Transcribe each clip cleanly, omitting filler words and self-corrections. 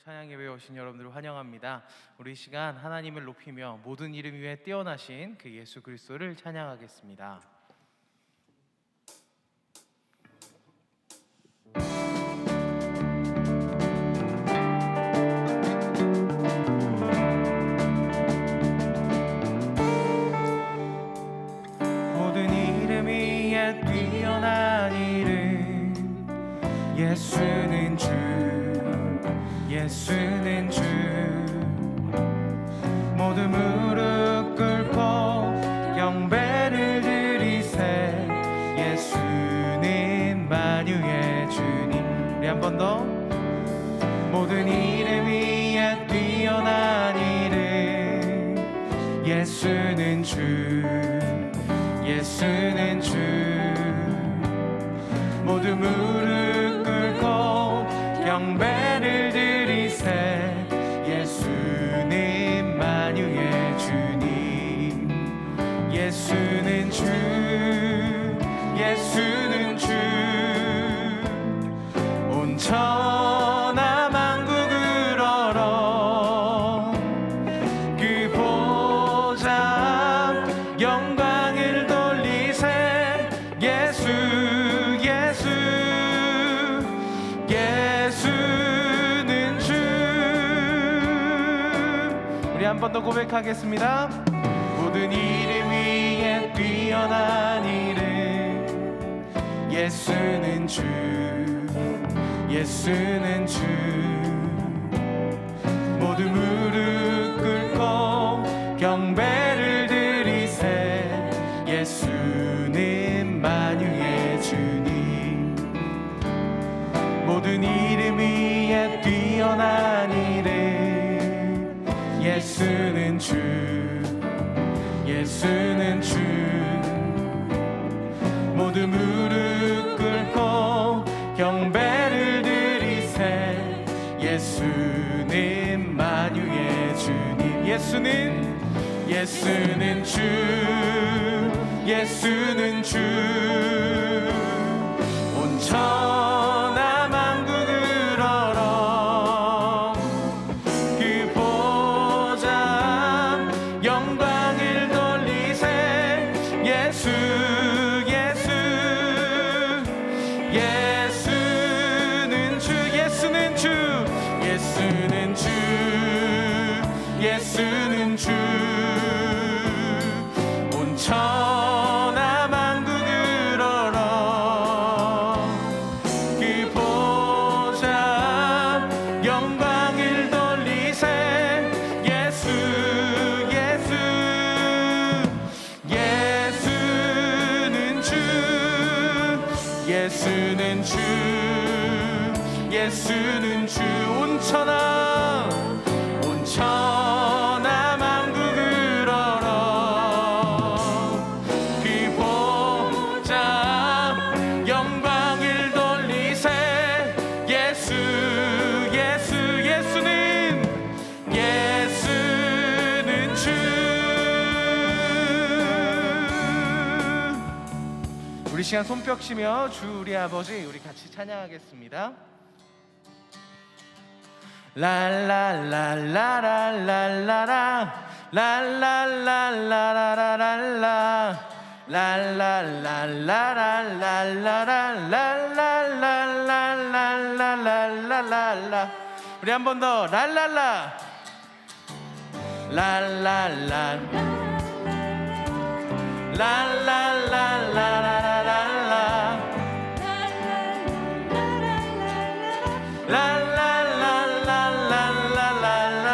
찬양 예배에 오신 여러분들을 환영합니다. 우리 시간 하나님을 높이며 모든 이름 위에 뛰어나신 그 예수 그리스도를 찬양하겠습니다. 모든 이름 위에 뛰어난 이름 예수는 주, 예수는 주. 모두 무릎 꿇고 경배를 드리세. 예수는 만유의 주님. 우리 한 번 더. 모든 이름 위에 뛰어난 이름 예수는 주, 예수는 주. 모두 무릎 꿇고 경배를 드리세. 예수는 만유의 주님. 예수는 주, 예수는 주. 온 천하 만국을 얼어 그 보좌 영광을 돌리세. 예수, 예수, 예수는 주. 우리 한 번 더 고백하겠습니다. 모든 이름 위에 뛰어난 이름 예수는 주, 예수는 주. 모두 무릎 꿇고 경배를 드리세. 예수는 만유의 주님. 모든 이름 위에 뛰어난 이름 예수는 주, 예수는 주. 모두 무릎 꿇고 경배를 드리세. 예수는 만유의 주님. 예수는, 예수는 주, 예수는 주. 온 천하 만국을 얼어 그 보좌 영광을 돌리세. 예수, 예수, 예수는 주, 예수는 주, 예수는 주, 예수는 주. 온 천하 만국을 얼어 그 보좌 영광을 돌리세. 예수, 예수, 예수는 주, 예수는 주, 예수는 주. 온 천하, 온 천하 만국을 얼어 그 보좌 영광을 돌리세. 예수, 예수, 예수는, 예수는 주. 우리 시간 손뼉 치며 주 우리 아버지 우리 같이 찬양하겠습니다. 라라라라라라라라 라라라라라라라 라라라라라라라라라라라라라라라라. 우리 한 번 더. 랄랄라 랄랄라 랄랄라라라라라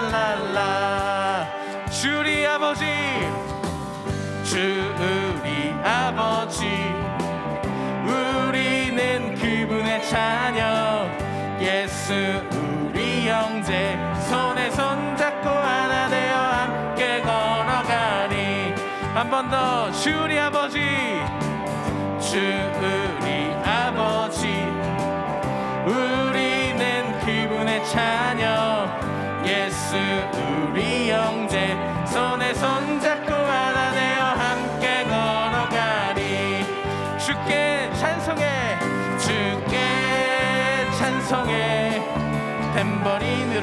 랄랄라라라라라라라. 주 우리 아버지, 주 우리 아버지. 우리는 그분의 자녀. 예수 우리 형제. 손에 손잡고 하나 되어 함께 걸어가리. 한 번 더. 주 우리 아버지, 주 우리 아버지. 우리는 그분의 자녀. 예수 우리 형제. 손에 손잡고 하나 되어 함께 걸어가리. 주께 찬송해, 주께 찬송해. 탬버린으로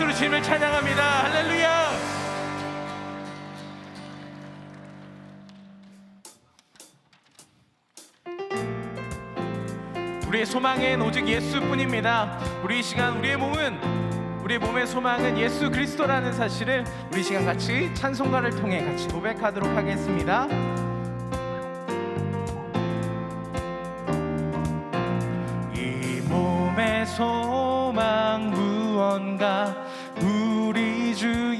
박수로 주님을 찬양합니다. 할렐루야. 우리의 소망은 오직 예수뿐입니다. 우리 이 시간 우리의 몸의 소망은 예수 그리스도라는 사실을 우리 이 시간 같이 찬송가를 통해 같이 고백하도록 하겠습니다. 이 몸의 소망 무언가 우리 주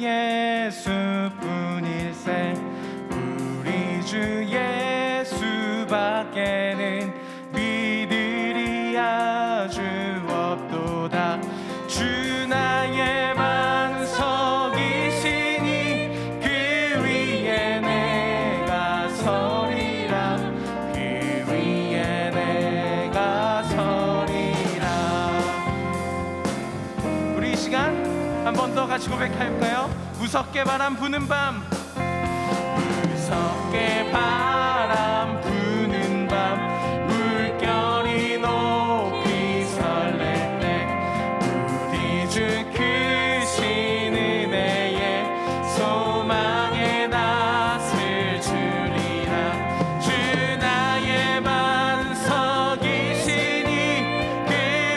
예수뿐일세. 우리 주 예수밖에는 믿으리 아주 없도다. 주 나의 반석이시니 그 위에 내가 서리라. 그 위에 내가 서리라. 우리 이 시간 한 번 더 같이 고백할까요? 무섭게 바람 부는 밤, 무섭게 바람 부는 밤, 물결이 높이 설렐 때 우리 주 크신 은혜에 소망의 낯을 주리라. 주 나의 반석이시니 그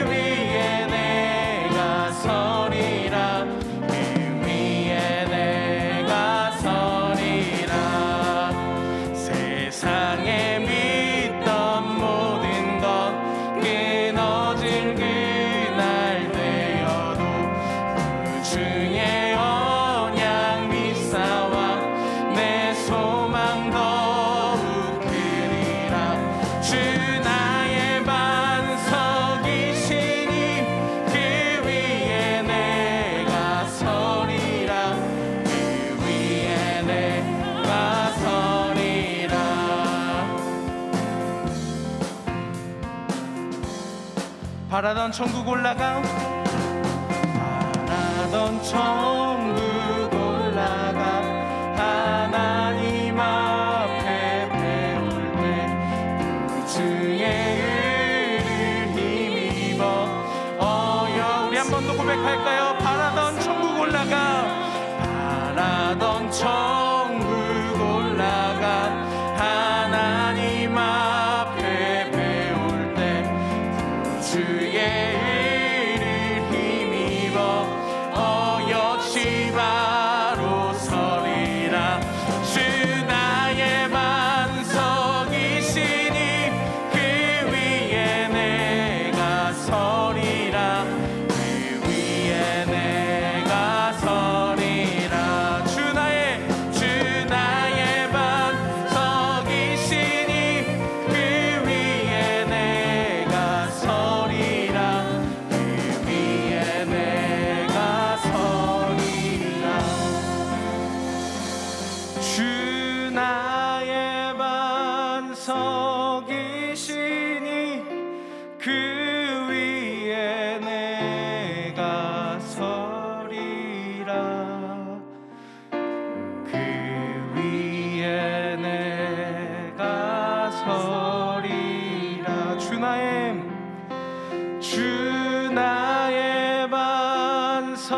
위에 내가 서리라. 그 위에 내가 서리라. 세상에 믿던 모든 것 끊어질 그날 되어도 주의 언약 믿사와 내 소망 더욱 크리라. 주 나의 반석이시니 그 위에 내가 서리라. 그 위에 내가 서리라. 바라던 천국 올라가, 바라던 천국 올라가 하나님 앞에 배울 때 주의 은혜를 힘입어 어여. 우리 한 번 더 고백할까요? 바라던 천국 올라가, 바라던 천국 올라가 하나님 앞에 배울 때 주의 은혜를 힘입어 어여치 바로 서리라. 주 나의 반석이시니 그 위에 내가 서리라. 그 위에 내가 서리라. 주 나의 반석이시니 그 위에 내가 서리라. 그 위에 내가 서리라. 주 나의 반석이시니 그 위에 내가 서리라. 그 위에 내가 서리라. 주 나의 반석이시니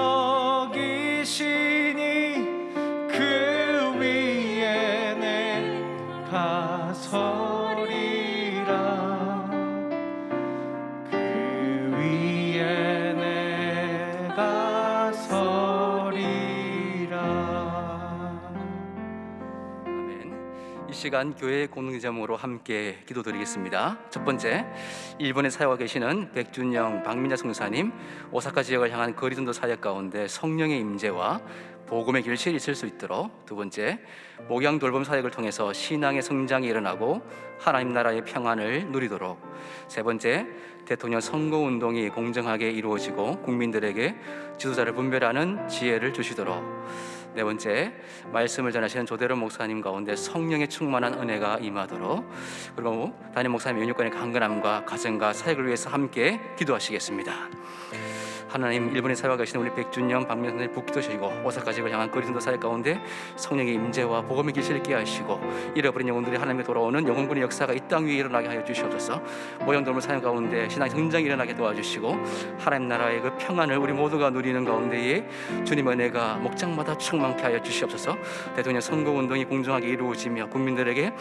그 위에 내가 서리라. 그 위에 내가 서리라. 아멘. 이 시간 교회 공동 제목으로 함께 기도드리겠습니다. 첫 번째, 일본에 사역하고 계시는 백준영, 박민자 성사님, 오사카 지역을 향한 거리전도 사역 가운데 성령의 임재와 복음의 결실이 있을 수 있도록. 두 번째, 목양 돌봄 사역을 통해서 신앙의 성장이 일어나고 하나님 나라의 평안을 누리도록. 세 번째, 대통령 선거운동이 공정하게 이루어지고 국민들에게 지도자를 분별하는 지혜를 주시도록. 네 번째, 말씀을 전하시는 조대로 목사님 가운데 성령의 충만한 은혜가 임하도록. 그리고 담임 목사님 연육관의 강건함과 가정과 사역을 위해서 함께 기도하시겠습니다. 하나님 일본에 살아 계시는 우리 백준영 박민자 선생님 붓기도 주시고 오사카 지역을 향한 그리스도 사역 가운데 성령의 임재와 복음의 길을 있게 하시고 잃어버린 영혼들이 하나님께 돌아오는 영혼군의 역사가 이 땅 위에 일어나게 하여 주시옵소서. 모형돌물 사역 가운데 신앙 성장이 일어나게 도와주시고 하나님 나라의 그 평안을 우리 모두가 누리는 가운데에 주님 은혜가 목장마다 충만케 하여 주시옵소서. 대통령 선거운동이 공정하게 이루어지며 국민들에게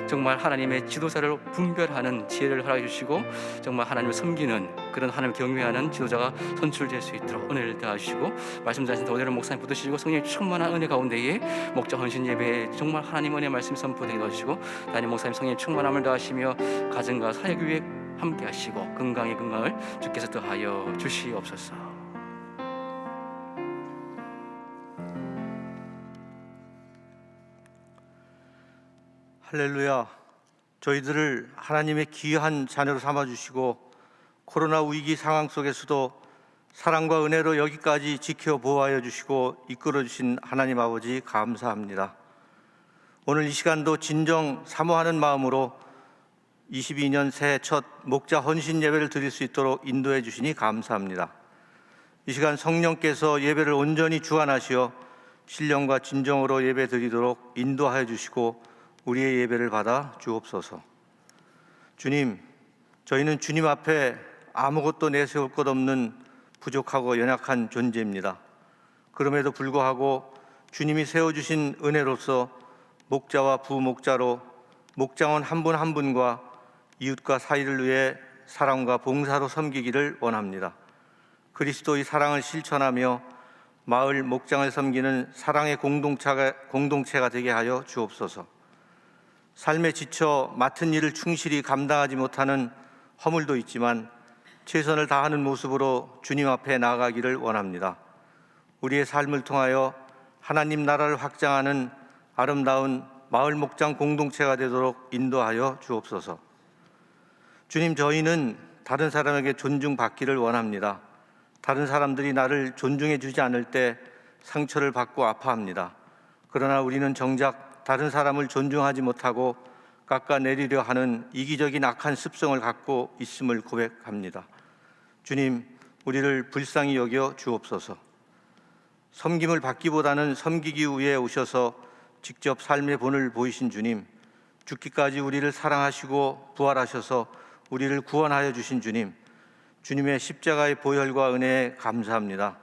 정말 하나님의 지도자를 분별하는 지혜를 허락해 주시고 정말 하나님을 섬기는 그런 하나님을 경외하는 지도자가 선출될 수 있도록 은혜를 더하시고 말씀 전하신 도대로 목사님 붙드시고 성령의 충만한 은혜 가운데에 목장 헌신 예배에 정말 하나님 은혜 말씀 선포되게 도와주시고 담임 목사님 성령의 충만함을 더하시며 가정과 사역 위에 함께 하시고 건강의 건강을 주께서 더하여 주시옵소서. 할렐루야. 저희들을 하나님의 귀한 자녀로 삼아주시고 코로나 위기 상황 속에서도 사랑과 은혜로 여기까지 지켜 보호하여 주시고 이끌어 주신 하나님 아버지 감사합니다. 오늘 이 시간도 진정 사모하는 마음으로 22년 새해 첫 목자 헌신 예배를 드릴 수 있도록 인도해 주시니 감사합니다. 이 시간 성령께서 예배를 온전히 주관하시어 신령과 진정으로 예배 드리도록 인도하여 주시고 우리의 예배를 받아 주옵소서. 주님, 저희는 주님 앞에 아무것도 내세울 것 없는 부족하고 연약한 존재입니다. 그럼에도 불구하고 주님이 세워주신 은혜로서 목자와 부목자로 목장원 한 분 한 분과 이웃과 사이를 위해 사랑과 봉사로 섬기기를 원합니다. 그리스도의 사랑을 실천하며 마을 목장을 섬기는 사랑의 공동체가 되게 하여 주옵소서. 삶에 지쳐 맡은 일을 충실히 감당하지 못하는 허물도 있지만 최선을 다하는 모습으로 주님 앞에 나아가기를 원합니다. 우리의 삶을 통하여 하나님 나라를 확장하는 아름다운 마을 목장 공동체가 되도록 인도하여 주옵소서. 주님, 저희는 다른 사람에게 존중받기를 원합니다. 다른 사람들이 나를 존중해 주지 않을 때 상처를 받고 아파합니다. 그러나 우리는 정작 다른 사람을 존중하지 못하고 깎아내리려 하는 이기적인 악한 습성을 갖고 있음을 고백합니다. 주님, 우리를 불쌍히 여겨 주옵소서. 섬김을 받기보다는 섬기기 위해 오셔서 직접 삶의 본을 보이신 주님, 죽기까지 우리를 사랑하시고 부활하셔서 우리를 구원하여 주신 주님, 주님의 십자가의 보혈과 은혜에 감사합니다.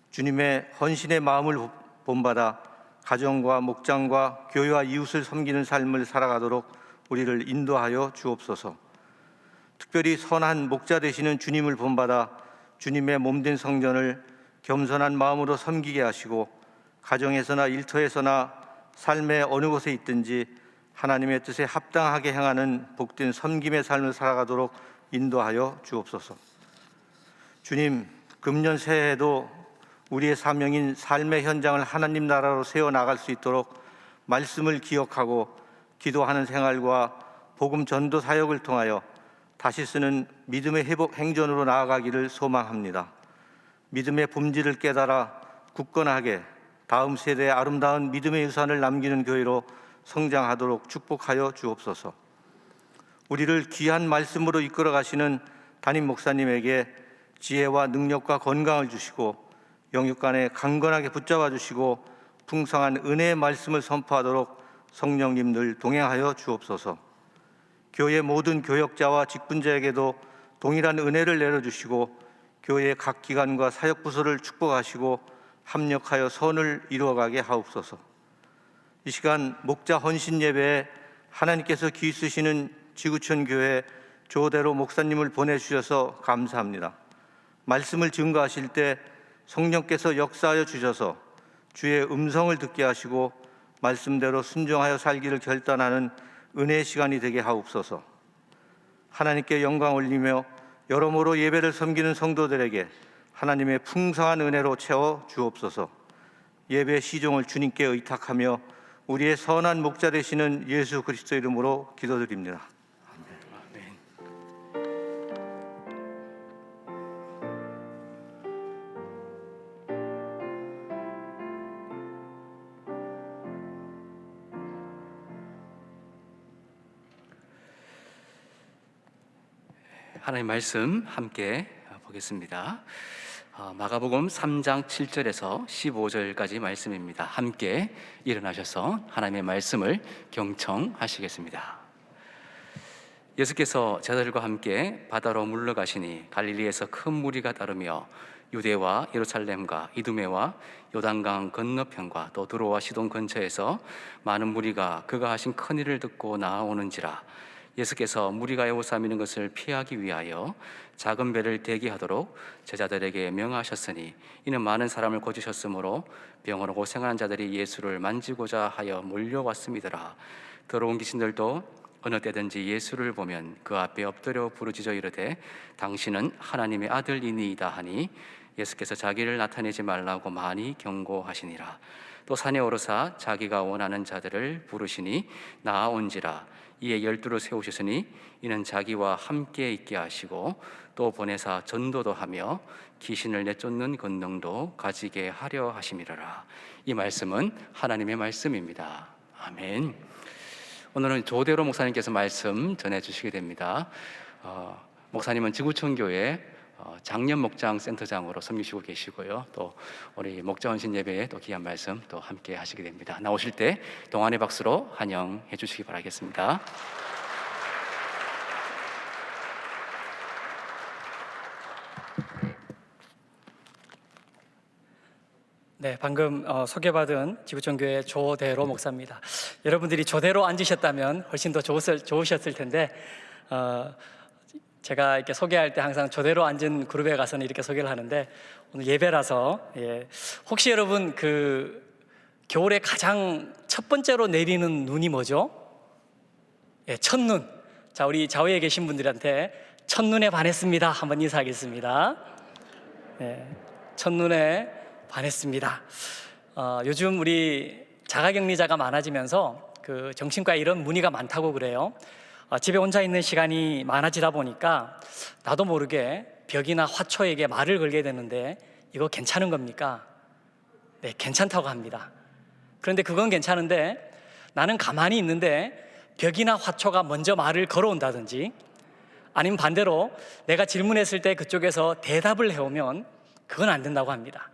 주님의 헌신의 마음을 본받아 가정과 목장과 교회와 이웃을 섬기는 삶을 살아가도록 우리를 인도하여 주옵소서. 특별히 선한 목자 되시는 주님을 본받아 주님의 몸된 성전을 겸손한 마음으로 섬기게 하시고 가정에서나 일터에서나 삶의 어느 곳에 있든지 하나님의 뜻에 합당하게 행하는 복된 섬김의 삶을 살아가도록 인도하여 주옵소서. 주님, 금년 새해에도 우리의 사명인 삶의 현장을 하나님 나라로 세워나갈 수 있도록 말씀을 기억하고 기도하는 생활과 복음 전도 사역을 통하여 다시 쓰는 믿음의 회복 행전으로 나아가기를 소망합니다. 믿음의 본질을 깨달아 굳건하게 다음 세대에 아름다운 믿음의 유산을 남기는 교회로 성장하도록 축복하여 주옵소서. 우리를 귀한 말씀으로 이끌어 가시는 담임 목사님에게 지혜와 능력과 건강을 주시고 영육간에 강건하게 붙잡아 주시고 풍성한 은혜의 말씀을 선포하도록 성령님 늘 동행하여 주옵소서. 교회 모든 교역자와 직분자에게도 동일한 은혜를 내려주시고 교회의 각 기관과 사역부서를 축복하시고 합력하여 선을 이루어가게 하옵소서. 이 시간 목자 헌신 예배에 하나님께서 귀 쓰시는 지구촌 교회 조대로 목사님을 보내주셔서 감사합니다. 말씀을 증거하실 때 성령께서 역사하여 주셔서 주의 음성을 듣게 하시고 말씀대로 순종하여 살기를 결단하는 은혜의 시간이 되게 하옵소서. 하나님께 영광 올리며 여러모로 예배를 섬기는 성도들에게 하나님의 풍성한 은혜로 채워 주옵소서. 예배 시종을 주님께 의탁하며 우리의 선한 목자 되시는 예수 그리스도 이름으로 기도드립니다. 아멘. 하나님 말씀 함께 보겠습니다. 마가복음 3장 7절에서 15절까지 말씀입니다. 함께 일어나셔서 하나님의 말씀을 경청하시겠습니다. 예수께서 제자들과 함께 바다로 물러가시니 갈릴리에서 큰 무리가 따르며 유대와 예루살렘과 이두메와 요단강 건너편과 또 두로와 시돈 근처에서 많은 무리가 그가 하신 큰 일을 듣고 나아오는지라. 예수께서 무리가 에워싸미는 것을 피하기 위하여 작은 배를 대기하도록 제자들에게 명하셨으니 이는 많은 사람을 고치셨으므로 병으로 고생하는 자들이 예수를 만지고자 하여 몰려왔음이더라. 더러운 귀신들도 어느 때든지 예수를 보면 그 앞에 엎드려 부르짖어 이르되 당신은 하나님의 아들이니이다 하니 예수께서 자기를 나타내지 말라고 많이 경고하시니라. 또 산에 오르사 자기가 원하는 자들을 부르시니 나아온지라. 이에 12를 세우셨으니 이는 자기와 함께 있게 하시고 또 보내사 전도도 하며 귀신을 내쫓는 권능도 가지게 하려 하심이라. 이 말씀은 하나님의 말씀입니다. 아멘. 오늘은 조대로 목사님께서 말씀 전해주시게 됩니다. 목사님은 지구촌교회 장년 목장 센터장으로 섬기시고 계시고요. 또 우리 목자 헌신 예배에 또 귀한 말씀 또 함께 하시게 됩니다. 나오실 때 동안의 박수로 환영해 주시기 바라겠습니다. 네, 방금 소개받은 지구촌교회 조대로 목사입니다. 여러분들이 조대로 앉으셨다면 훨씬 더 좋으셨을 텐데 제가 이렇게 소개할 때 항상 조대로 앉은 그룹에 가서는 이렇게 소개를 하는데 오늘 예배라서 혹시 여러분 그 겨울에 가장 첫 번째로 내리는 눈이 뭐죠? 첫눈. 자, 우리 좌우에 계신 분들한테 첫눈에 반했습니다. 한번 인사하겠습니다. 첫눈에 반했습니다. 요즘 우리 자가격리자가 많아지면서 그 정신과에 이런 문의가 많다고 그래요. 집에 혼자 있는 시간이 많아지다 보니까 나도 모르게 벽이나 화초에게 말을 걸게 되는데 이거 괜찮은 겁니까? 네, 괜찮다고 합니다. 그런데 그건 괜찮은데 나는 가만히 있는데 벽이나 화초가 먼저 말을 걸어온다든지 아니면 반대로 내가 질문했을 때 그쪽에서 대답을 해오면 그건 안 된다고 합니다.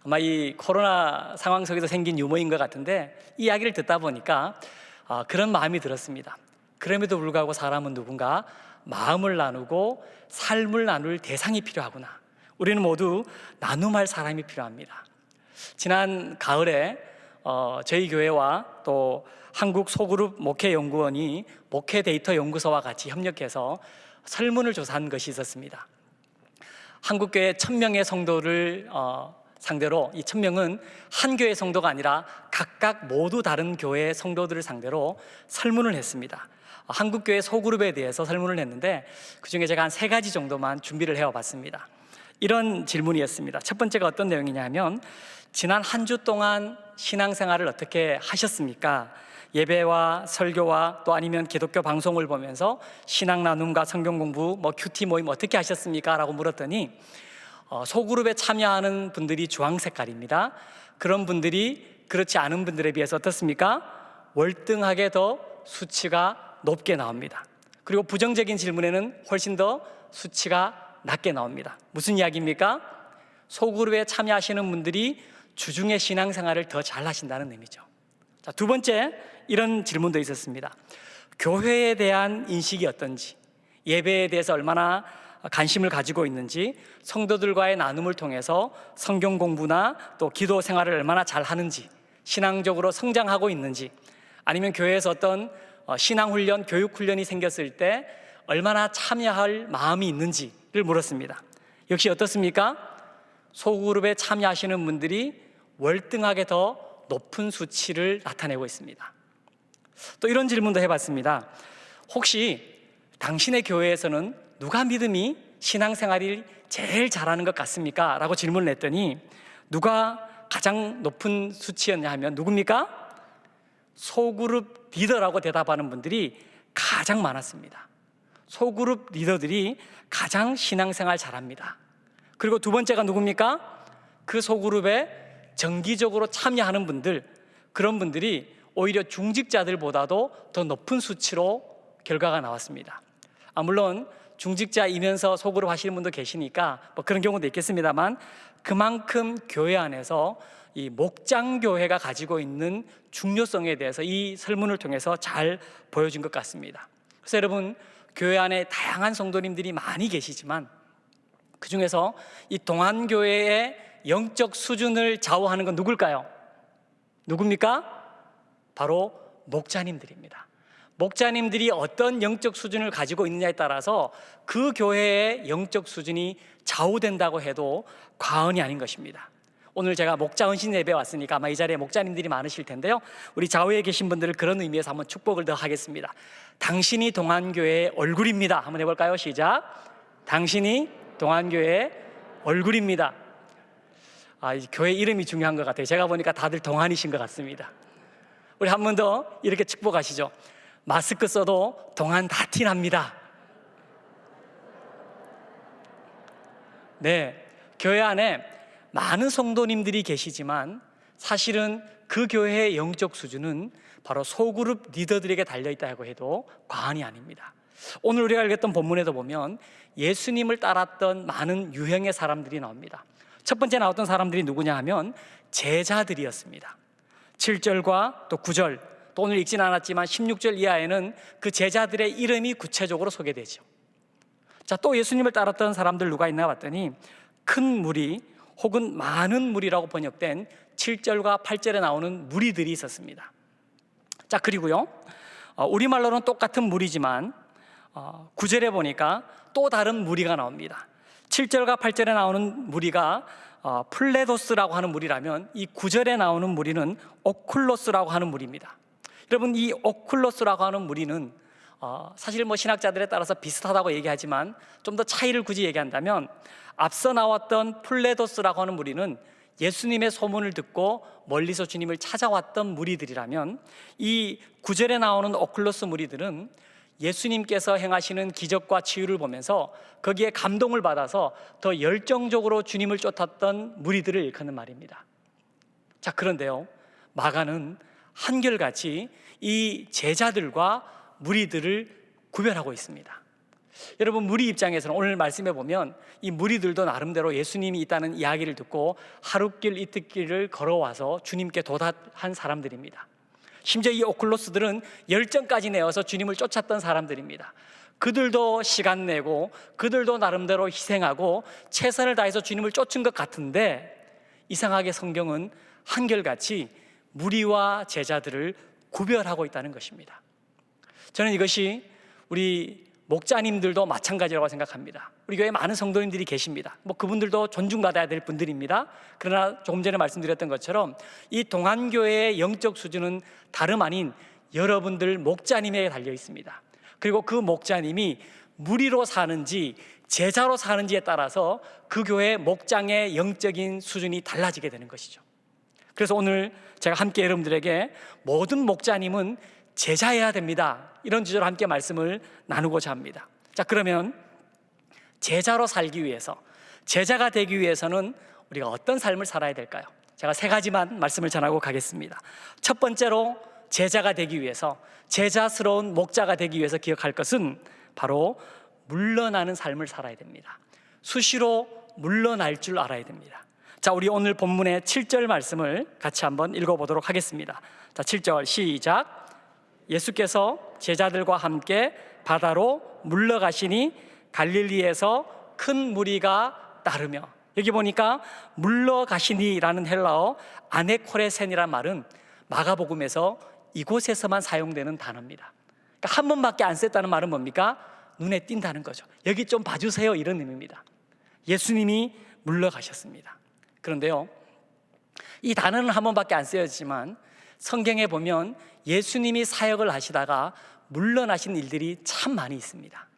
아마 이 코로나 상황 속에서 생긴 유머인 것 같은데 이 이야기를 듣다 보니까 그런 마음이 들었습니다. 그럼에도 불구하고 사람은 누군가 마음을 나누고 삶을 나눌 대상이 필요하구나. 우리는 모두 나눔할 사람이 필요합니다. 지난 가을에 저희 교회와 또 한국 소그룹 목회연구원이 목회데이터 연구소와 같이 협력해서 설문을 조사한 것이 있었습니다. 한국교회 1000명의 성도를 상대로 이 1000명은 한 교회 성도가 아니라 각각 모두 다른 교회 성도들을 상대로 설문을 했습니다. 한국교회 소그룹에 대해서 설문을 했는데 그중에 제가 한 3가지 정도만 준비를 해와봤습니다. 이런 질문이었습니다. 첫 번째가 어떤 내용이냐면 지난 한 주 동안 신앙생활을 어떻게 하셨습니까? 예배와 설교와 또 아니면 기독교 방송을 보면서 신앙 나눔과 성경 공부, 큐티 모임 어떻게 하셨습니까? 라고 물었더니 소그룹에 참여하는 분들이 주황 색깔입니다. 그런 분들이 그렇지 않은 분들에 비해서 어떻습니까? 월등하게 더 수치가 높게 나옵니다. 그리고 부정적인 질문에는 훨씬 더 수치가 낮게 나옵니다. 무슨 이야기입니까? 소그룹에 참여하시는 분들이 주중에 신앙생활을 더 잘 하신다는 의미죠. 자, 두 번째 이런 질문도 있었습니다. 교회에 대한 인식이 어떤지, 예배에 대해서 얼마나 관심을 가지고 있는지, 성도들과의 나눔을 통해서 성경 공부나 또 기도 생활을 얼마나 잘 하는지, 신앙적으로 성장하고 있는지, 아니면 교회에서 어떤 신앙훈련, 교육훈련이 생겼을 때 얼마나 참여할 마음이 있는지를 물었습니다. 역시 어떻습니까? 소그룹에 참여하시는 분들이 월등하게 더 높은 수치를 나타내고 있습니다. 또 이런 질문도 해봤습니다. 혹시 당신의 교회에서는 누가 믿음이 신앙생활을 제일 잘하는 것 같습니까? 라고 질문을 했더니 누가 가장 높은 수치였냐 하면 누굽니까? 소그룹 리더라고 대답하는 분들이 가장 많았습니다. 소그룹 리더들이 가장 신앙생활 잘합니다. 그리고 두 번째가 누굽니까? 그 소그룹에 정기적으로 참여하는 분들, 그런 분들이 오히려 중직자들보다도 더 높은 수치로 결과가 나왔습니다. 물론 중직자이면서 속으로 하시는 분도 계시니까 뭐 그런 경우도 있겠습니다만, 그만큼 교회 안에서 이 목장교회가 가지고 있는 중요성에 대해서 이 설문을 통해서 잘 보여준 것 같습니다. 그래서 여러분, 교회 안에 다양한 성도님들이 많이 계시지만 그 중에서 이 동안교회의 영적 수준을 좌우하는 건 누굴까요? 누굽니까? 바로 목자님들입니다. 목자님들이 어떤 영적 수준을 가지고 있느냐에 따라서 그 교회의 영적 수준이 좌우된다고 해도 과언이 아닌 것입니다. 오늘 제가 목자 헌신 예배 왔으니까 아마 이 자리에 목자님들이 많으실 텐데요, 우리 좌우에 계신 분들을 그런 의미에서 한번 축복을 더 하겠습니다. 당신이 동안교회의 얼굴입니다. 한번 해볼까요? 시작. 당신이 동안교회의 얼굴입니다. 이 교회 이름이 중요한 것 같아요. 제가 보니까 다들 동안이신 것 같습니다. 우리 한 번 더 이렇게 축복하시죠. 마스크 써도 동안 다 티납니다. 네, 교회 안에 많은 성도님들이 계시지만 사실은 그 교회의 영적 수준은 바로 소그룹 리더들에게 달려있다고 해도 과언이 아닙니다. 오늘 우리가 읽었던 본문에도 보면 예수님을 따랐던 많은 유형의 사람들이 나옵니다. 첫 번째 나왔던 사람들이 누구냐 하면 제자들이었습니다. 7절과 또 9절, 또 오늘 읽진 않았지만 16절 이하에는 그 제자들의 이름이 구체적으로 소개되죠. 자, 또 예수님을 따랐던 사람들 누가 있나 봤더니 큰 무리 혹은 많은 무리라고 번역된 7절과 8절에 나오는 무리들이 있었습니다. 자, 그리고요, 우리말로는 똑같은 무리지만 9절에 보니까 또 다른 무리가 나옵니다. 7절과 8절에 나오는 무리가 플레도스라고 하는 무리라면 이 9절에 나오는 무리는 오클로스라고 하는 무리입니다. 여러분, 이 오클로스라고 하는 무리는 사실 뭐 신학자들에 따라서 비슷하다고 얘기하지만 좀 더 차이를 굳이 얘기한다면, 앞서 나왔던 플레도스라고 하는 무리는 예수님의 소문을 듣고 멀리서 주님을 찾아왔던 무리들이라면, 이 9절에 나오는 오클로스 무리들은 예수님께서 행하시는 기적과 치유를 보면서 거기에 감동을 받아서 더 열정적으로 주님을 쫓았던 무리들을 일컫는 말입니다. 자, 그런데요, 마가는 한결같이 이 제자들과 무리들을 구별하고 있습니다. 여러분, 무리 입장에서는 오늘 말씀해 보면 이 무리들도 나름대로 예수님이 있다는 이야기를 듣고 하룻길 이틀길을 걸어와서 주님께 도달한 사람들입니다. 심지어 이 오클로스들은 열정까지 내어서 주님을 쫓았던 사람들입니다. 그들도 시간 내고 그들도 나름대로 희생하고 최선을 다해서 주님을 쫓은 것 같은데, 이상하게 성경은 한결같이 무리와 제자들을 구별하고 있다는 것입니다. 저는 이것이 우리 목자님들도 마찬가지라고 생각합니다. 우리 교회에 많은 성도님들이 계십니다. 뭐 그분들도 존중받아야 될 분들입니다. 그러나 조금 전에 말씀드렸던 것처럼 이 동안교회의 영적 수준은 다름 아닌 여러분들 목자님에게 달려 있습니다. 그리고 그 목자님이 무리로 사는지 제자로 사는지에 따라서 그 교회 목장의 영적인 수준이 달라지게 되는 것이죠. 그래서 오늘 제가 함께 여러분들에게 모든 목자님은 제자해야 됩니다, 이런 주제로 함께 말씀을 나누고자 합니다. 자, 그러면 제자로 살기 위해서, 제자가 되기 위해서는 우리가 어떤 삶을 살아야 될까요? 제가 세 가지만 말씀을 전하고 가겠습니다. 첫 번째로 제자가 되기 위해서, 제자스러운 목자가 되기 위해서 기억할 것은 바로 물러나는 삶을 살아야 됩니다. 수시로 물러날 줄 알아야 됩니다. 자, 우리 오늘 본문의 7절 말씀을 같이 한번 읽어보도록 하겠습니다. 자, 7절 시작. 예수께서 제자들과 함께 바다로 물러가시니 갈릴리에서 큰 무리가 따르며, 여기 보니까 물러가시니라는 헬라어 아네코레센이라는 말은 마가복음에서 이곳에서만 사용되는 단어입니다. 그러니까 한 번밖에 안 썼다는 말은 뭡니까? 눈에 띈다는 거죠. 여기 좀 봐주세요, 이런 의미입니다. 예수님이 물러가셨습니다. 그런데요, 이 단어는 한 번밖에 안 쓰여지만 성경에 보면 예수님이 사역을 하시다가 물러나신 일들이 참 많이 있습니다.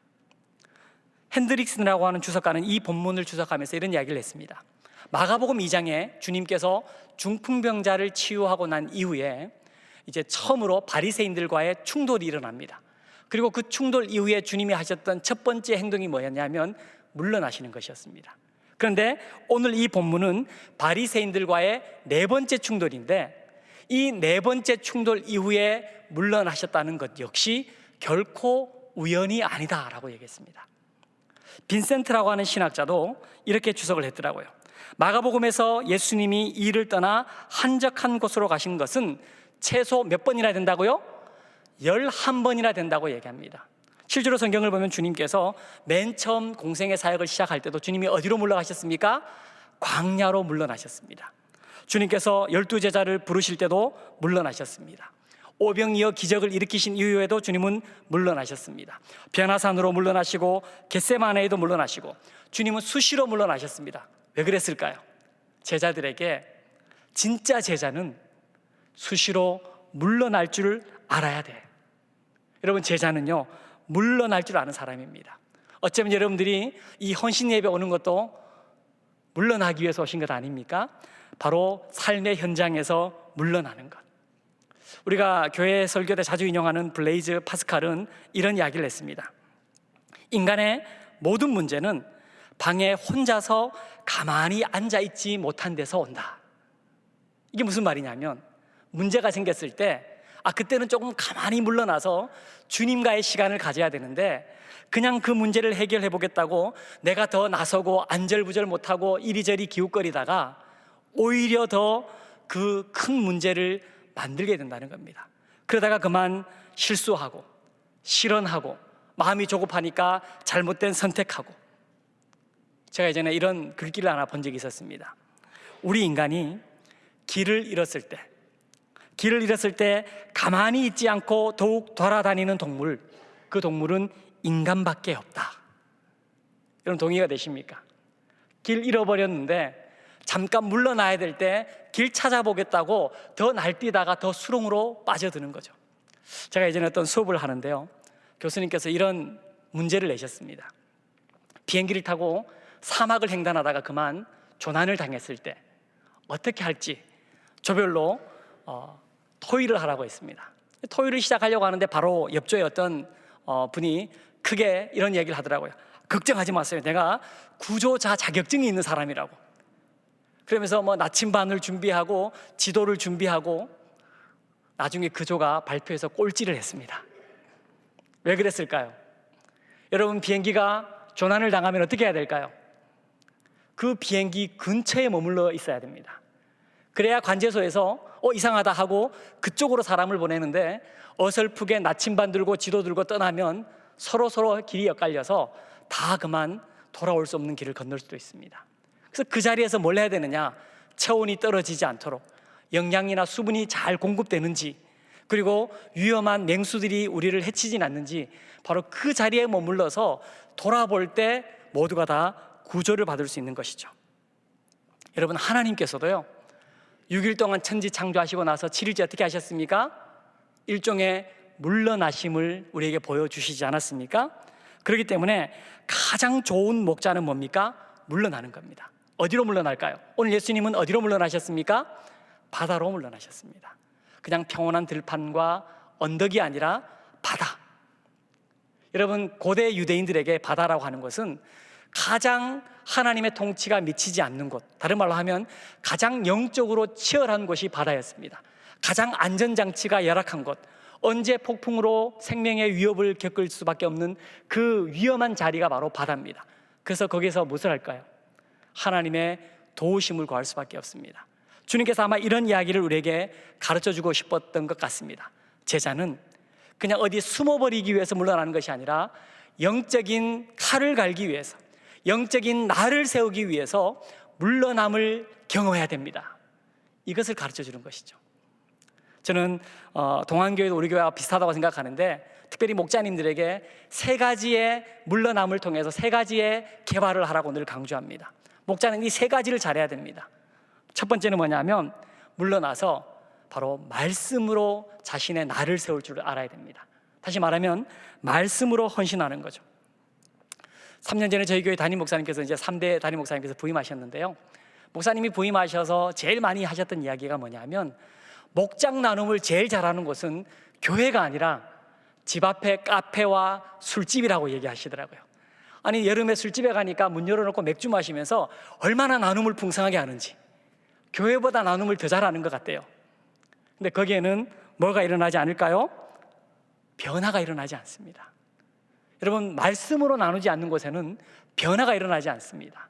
핸드릭슨이라고 하는 주석가는 이 본문을 주석하면서 이런 이야기를 했습니다. 마가복음 2장에 주님께서 중풍병자를 치유하고 난 이후에 이제 처음으로 바리새인들과의 충돌이 일어납니다. 그리고 그 충돌 이후에 주님이 하셨던 첫 번째 행동이 뭐였냐면 물러나시는 것이었습니다. 그런데 오늘 이 본문은 바리새인들과의 네 번째 충돌인데, 이 네 번째 충돌 이후에 물러나셨다는 것 역시 결코 우연이 아니다라고 얘기했습니다. 빈센트라고 하는 신학자도 이렇게 주석을 했더라고요. 마가복음에서 예수님이 이 일을 떠나 한적한 곳으로 가신 것은 최소 몇 번이나 된다고요? 11번이나 된다고 얘기합니다. 실제로 성경을 보면 주님께서 맨 처음 공생의 사역을 시작할 때도 주님이 어디로 물러가셨습니까? 광야로 물러나셨습니다. 주님께서 12제자를 부르실 때도 물러나셨습니다. 오병이어 기적을 일으키신 이후에도 주님은 물러나셨습니다. 변화산으로 물러나시고 겟세마네에도 물러나시고 주님은 수시로 물러나셨습니다. 왜 그랬을까요? 제자들에게 진짜 제자는 수시로 물러날 줄 알아야 돼. 여러분, 제자는요 물러날 줄 아는 사람입니다. 어쩌면 여러분들이 이 헌신 예배 오는 것도 물러나기 위해서 오신 것 아닙니까? 바로 삶의 현장에서 물러나는 것. 우리가 교회 설교 때 자주 인용하는 블레이즈 파스칼은 이런 이야기를 했습니다. 인간의 모든 문제는 방에 혼자서 가만히 앉아있지 못한 데서 온다. 이게 무슨 말이냐면, 문제가 생겼을 때 그때는 조금 가만히 물러나서 주님과의 시간을 가져야 되는데, 그냥 그 문제를 해결해 보겠다고 내가 더 나서고 안절부절 못하고 이리저리 기웃거리다가 오히려 더 그 큰 문제를 만들게 된다는 겁니다. 그러다가 그만 실수하고 실언하고 마음이 조급하니까 잘못된 선택하고. 제가 예전에 이런 글귀를 하나 본 적이 있었습니다. 우리 인간이 길을 잃었을 때 가만히 있지 않고 더욱 돌아다니는 동물, 그 동물은 인간밖에 없다. 여러분, 동의가 되십니까? 길 잃어버렸는데 잠깐 물러나야 될 때 길 찾아보겠다고 더 날뛰다가 더 수렁으로 빠져드는 거죠. 제가 예전에 어떤 수업을 하는데요, 교수님께서 이런 문제를 내셨습니다. 비행기를 타고 사막을 횡단하다가 그만 조난을 당했을 때 어떻게 할지 조별로 토의를 하라고 했습니다. 토의를 시작하려고 하는데 바로 옆조에 어떤 분이 크게 이런 얘기를 하더라고요. 걱정하지 마세요. 내가 구조자 자격증이 있는 사람이라고. 그러면서 나침반을 준비하고 지도를 준비하고 나중에 그 조가 발표해서 꼴찌를 했습니다. 왜 그랬을까요? 여러분, 비행기가 조난을 당하면 어떻게 해야 될까요? 그 비행기 근처에 머물러 있어야 됩니다. 그래야 관제소에서 이상하다 하고 그쪽으로 사람을 보내는데, 어설프게 나침반 들고 지도 들고 떠나면 서로 길이 엇갈려서 다 그만 돌아올 수 없는 길을 건널 수도 있습니다. 그래서 그 자리에서 뭘 해야 되느냐? 체온이 떨어지지 않도록 영양이나 수분이 잘 공급되는지, 그리고 위험한 맹수들이 우리를 해치진 않는지 바로 그 자리에 머물러서 돌아볼 때 모두가 다 구조를 받을 수 있는 것이죠. 여러분, 하나님께서도요 6일 동안 천지 창조하시고 나서 7일째 어떻게 하셨습니까? 일종의 물러나심을 우리에게 보여주시지 않았습니까? 그렇기 때문에 가장 좋은 목자는 뭡니까? 물러나는 겁니다. 어디로 물러날까요? 오늘 예수님은 어디로 물러나셨습니까? 바다로 물러나셨습니다. 그냥 평온한 들판과 언덕이 아니라 바다. 여러분, 고대 유대인들에게 바다라고 하는 것은 가장 하나님의 통치가 미치지 않는 곳, 다른 말로 하면 가장 영적으로 치열한 곳이 바다였습니다. 가장 안전장치가 열악한 곳, 언제 폭풍으로 생명의 위협을 겪을 수밖에 없는 그 위험한 자리가 바로 바다입니다. 그래서 거기서 무엇을 할까요? 하나님의 도우심을 구할 수밖에 없습니다. 주님께서 아마 이런 이야기를 우리에게 가르쳐주고 싶었던 것 같습니다. 제자는 그냥 어디 숨어버리기 위해서 물러나는 것이 아니라 영적인 칼을 갈기 위해서, 영적인 날을 세우기 위해서 물러남을 경험해야 됩니다. 이것을 가르쳐주는 것이죠. 저는 동안교회도 우리 교회와 비슷하다고 생각하는데, 특별히 목자님들에게 3가지의 물러남을 통해서 3가지의 개발을 하라고 늘 강조합니다. 목자는 이 3가지를 잘해야 됩니다. 첫 번째는 뭐냐면, 물러나서 바로 말씀으로 자신의 날을 세울 줄 알아야 됩니다. 다시 말하면 말씀으로 헌신하는 거죠. 3년 전에 저희 교회 담임 목사님께서 이제 3대 담임 목사님께서 부임하셨는데요, 목사님이 부임하셔서 제일 많이 하셨던 이야기가 뭐냐면, 목장 나눔을 제일 잘하는 곳은 교회가 아니라 집 앞에 카페와 술집이라고 얘기하시더라고요. 아니, 여름에 술집에 가니까 문 열어놓고 맥주 마시면서 얼마나 나눔을 풍성하게 하는지, 교회보다 나눔을 더 잘하는 것 같대요. 근데 거기에는 뭐가 일어나지 않을까요? 변화가 일어나지 않습니다. 여러분, 말씀으로 나누지 않는 곳에는 변화가 일어나지 않습니다.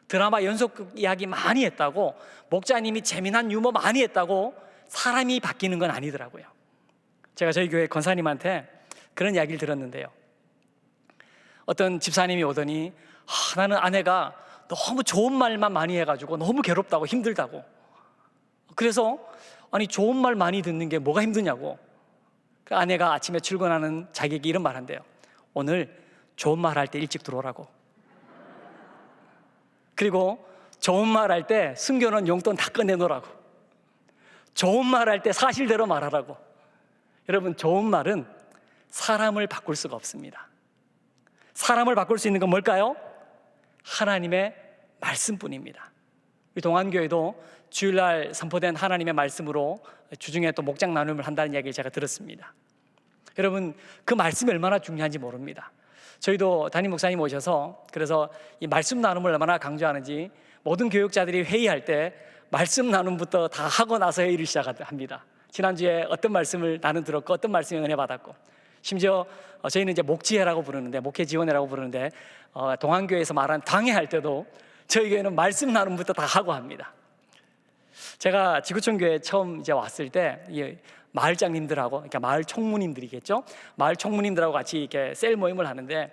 드라마 연속극 이야기 많이 했다고, 목자님이 재미난 유머 많이 했다고 사람이 바뀌는 건 아니더라고요. 제가 저희 교회 권사님한테 그런 이야기를 들었는데요. 어떤 집사님이 오더니 나는 아내가 너무 좋은 말만 많이 해가지고 너무 괴롭다고, 힘들다고. 그래서 아니, 좋은 말 많이 듣는 게 뭐가 힘드냐고. 그 아내가 아침에 출근하는 자기에게 이런 말 한대요. 오늘 좋은 말 할 때 일찍 들어오라고. 그리고 좋은 말 할 때 숨겨놓은 용돈 다 꺼내놓으라고. 좋은 말 할 때 사실대로 말하라고. 여러분, 좋은 말은 사람을 바꿀 수가 없습니다. 사람을 바꿀 수 있는 건 뭘까요? 하나님의 말씀뿐입니다. 우리 동안교회도 주일날 선포된 하나님의 말씀으로 주중에 또 목장 나눔을 한다는 이야기를 제가 들었습니다. 여러분, 그 말씀이 얼마나 중요한지 모릅니다. 저희도 담임 목사님 오셔서 그래서 이 말씀 나눔을 얼마나 강조하는지 모든 교육자들이 회의할 때 말씀 나눔부터 다 하고 나서 회의를 시작합니다. 지난주에 어떤 말씀을 나는 들었고 어떤 말씀에 은혜 받았고, 심지어 저희는 이제 목지회라고 부르는데, 목회 지원회라고 부르는데, 동안교회에서 말하는 당회할 때도 저희 교회는 말씀 나눔부터 다 하고 합니다. 제가 지구촌교회 처음 이제 왔을 때 마을장님들하고, 그러니까 마을 총무님들이겠죠, 마을 총무님들하고 같이 이렇게 셀 모임을 하는데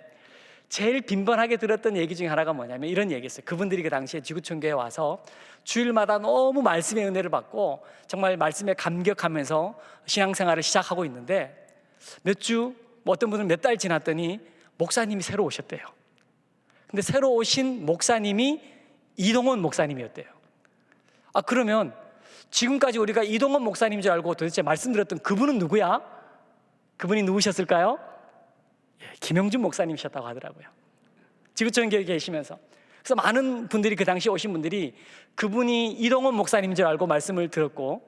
제일 빈번하게 들었던 얘기 중에 하나가 뭐냐면 이런 얘기였어요. 그분들이 그 당시에 지구촌교회에 와서 주일마다 너무 말씀의 은혜를 받고 정말 말씀에 감격하면서 신앙생활을 시작하고 있는데, 몇 주, 어떤 분은 몇 달 지났더니 목사님이 새로 오셨대요. 근데 새로 오신 목사님이 이동원 목사님이었대요. 그러면 지금까지 우리가 이동원 목사님인 줄 알고 도대체 말씀드렸던 그분은 누구야? 그분이 누구셨을까요? 김영준 목사님이셨다고 하더라고요. 지구촌 교회에 계시면서. 그래서 많은 분들이, 그 당시 오신 분들이 그분이 이동원 목사님인 줄 알고 말씀을 들었고,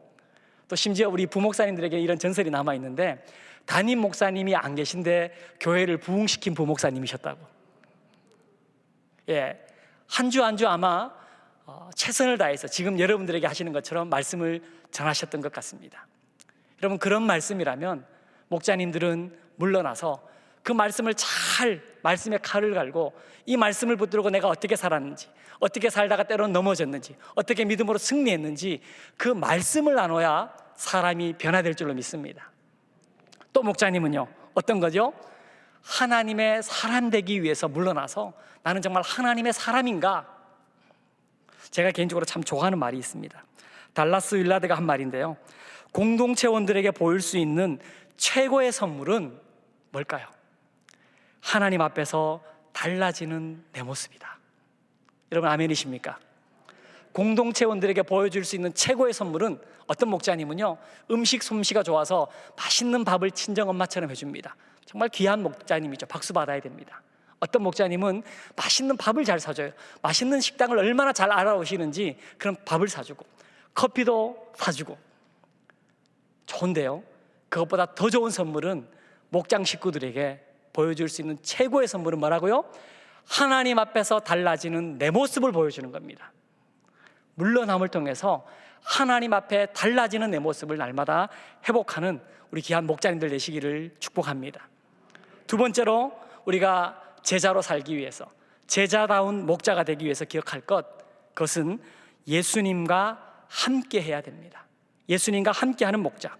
또 심지어 우리 부목사님들에게 이런 전설이 남아있는데, 담임 목사님이 안 계신데 교회를 부흥시킨 부목사님이셨다고. 한 주 한 주 아마 최선을 다해서 지금 여러분들에게 하시는 것처럼 말씀을 전하셨던 것 같습니다. 여러분, 그런 말씀이라면 목자님들은 물러나서 그 말씀을 잘, 말씀의 칼을 갈고 이 말씀을 붙들고 내가 어떻게 살았는지, 어떻게 살다가 때로는 넘어졌는지, 어떻게 믿음으로 승리했는지 그 말씀을 나눠야 사람이 변화될 줄로 믿습니다. 또 목자님은요, 어떤 거죠? 하나님의 사람 되기 위해서 물러나서 나는 정말 하나님의 사람인가? 제가 개인적으로 참 좋아하는 말이 있습니다. 달라스 윌라드가 한 말인데요, 공동체원들에게 보일 수 있는 최고의 선물은 뭘까요? 하나님 앞에서 달라지는 내 모습이다. 여러분, 아멘이십니까? 공동체원들에게 보여줄 수 있는 최고의 선물은, 어떤 목자님은요, 음식 솜씨가 좋아서 맛있는 밥을 친정엄마처럼 해줍니다. 정말 귀한 목자님이죠. 박수 받아야 됩니다. 어떤 목자님은 맛있는 밥을 잘 사줘요. 맛있는 식당을 얼마나 잘 알아오시는지 그런 밥을 사주고 커피도 사주고. 좋은데요, 그것보다 더 좋은 선물은 목장 식구들에게 보여줄 수 있는 최고의 선물은 뭐라고요? 하나님 앞에서 달라지는 내 모습을 보여주는 겁니다. 물러남을 통해서 하나님 앞에 달라지는 내 모습을 날마다 회복하는 우리 귀한 목자님들 되시기를 축복합니다. 두 번째로, 우리가 제자로 살기 위해서, 제자다운 목자가 되기 위해서 기억할 것, 그것은 예수님과 함께 해야 됩니다. 예수님과 함께하는 목자.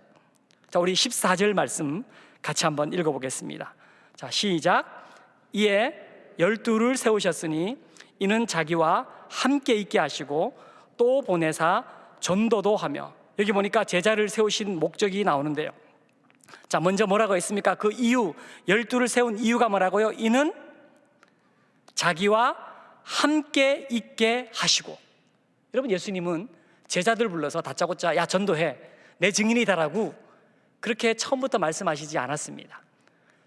자, 우리 14절 말씀 같이 한번 읽어보겠습니다. 자, 시작. 이에 12를 세우셨으니 이는 자기와 함께 있게 하시고 또 보내사 전도도 하며. 여기 보니까 제자를 세우신 목적이 나오는데요. 자, 먼저 뭐라고 했습니까? 그 이유, 12를 세운 이유가 뭐라고요? 이는 자기와 함께 있게 하시고. 여러분, 예수님은 제자들 불러서 다짜고짜 야 전도해, 내 증인이다라고 그렇게 처음부터 말씀하시지 않았습니다.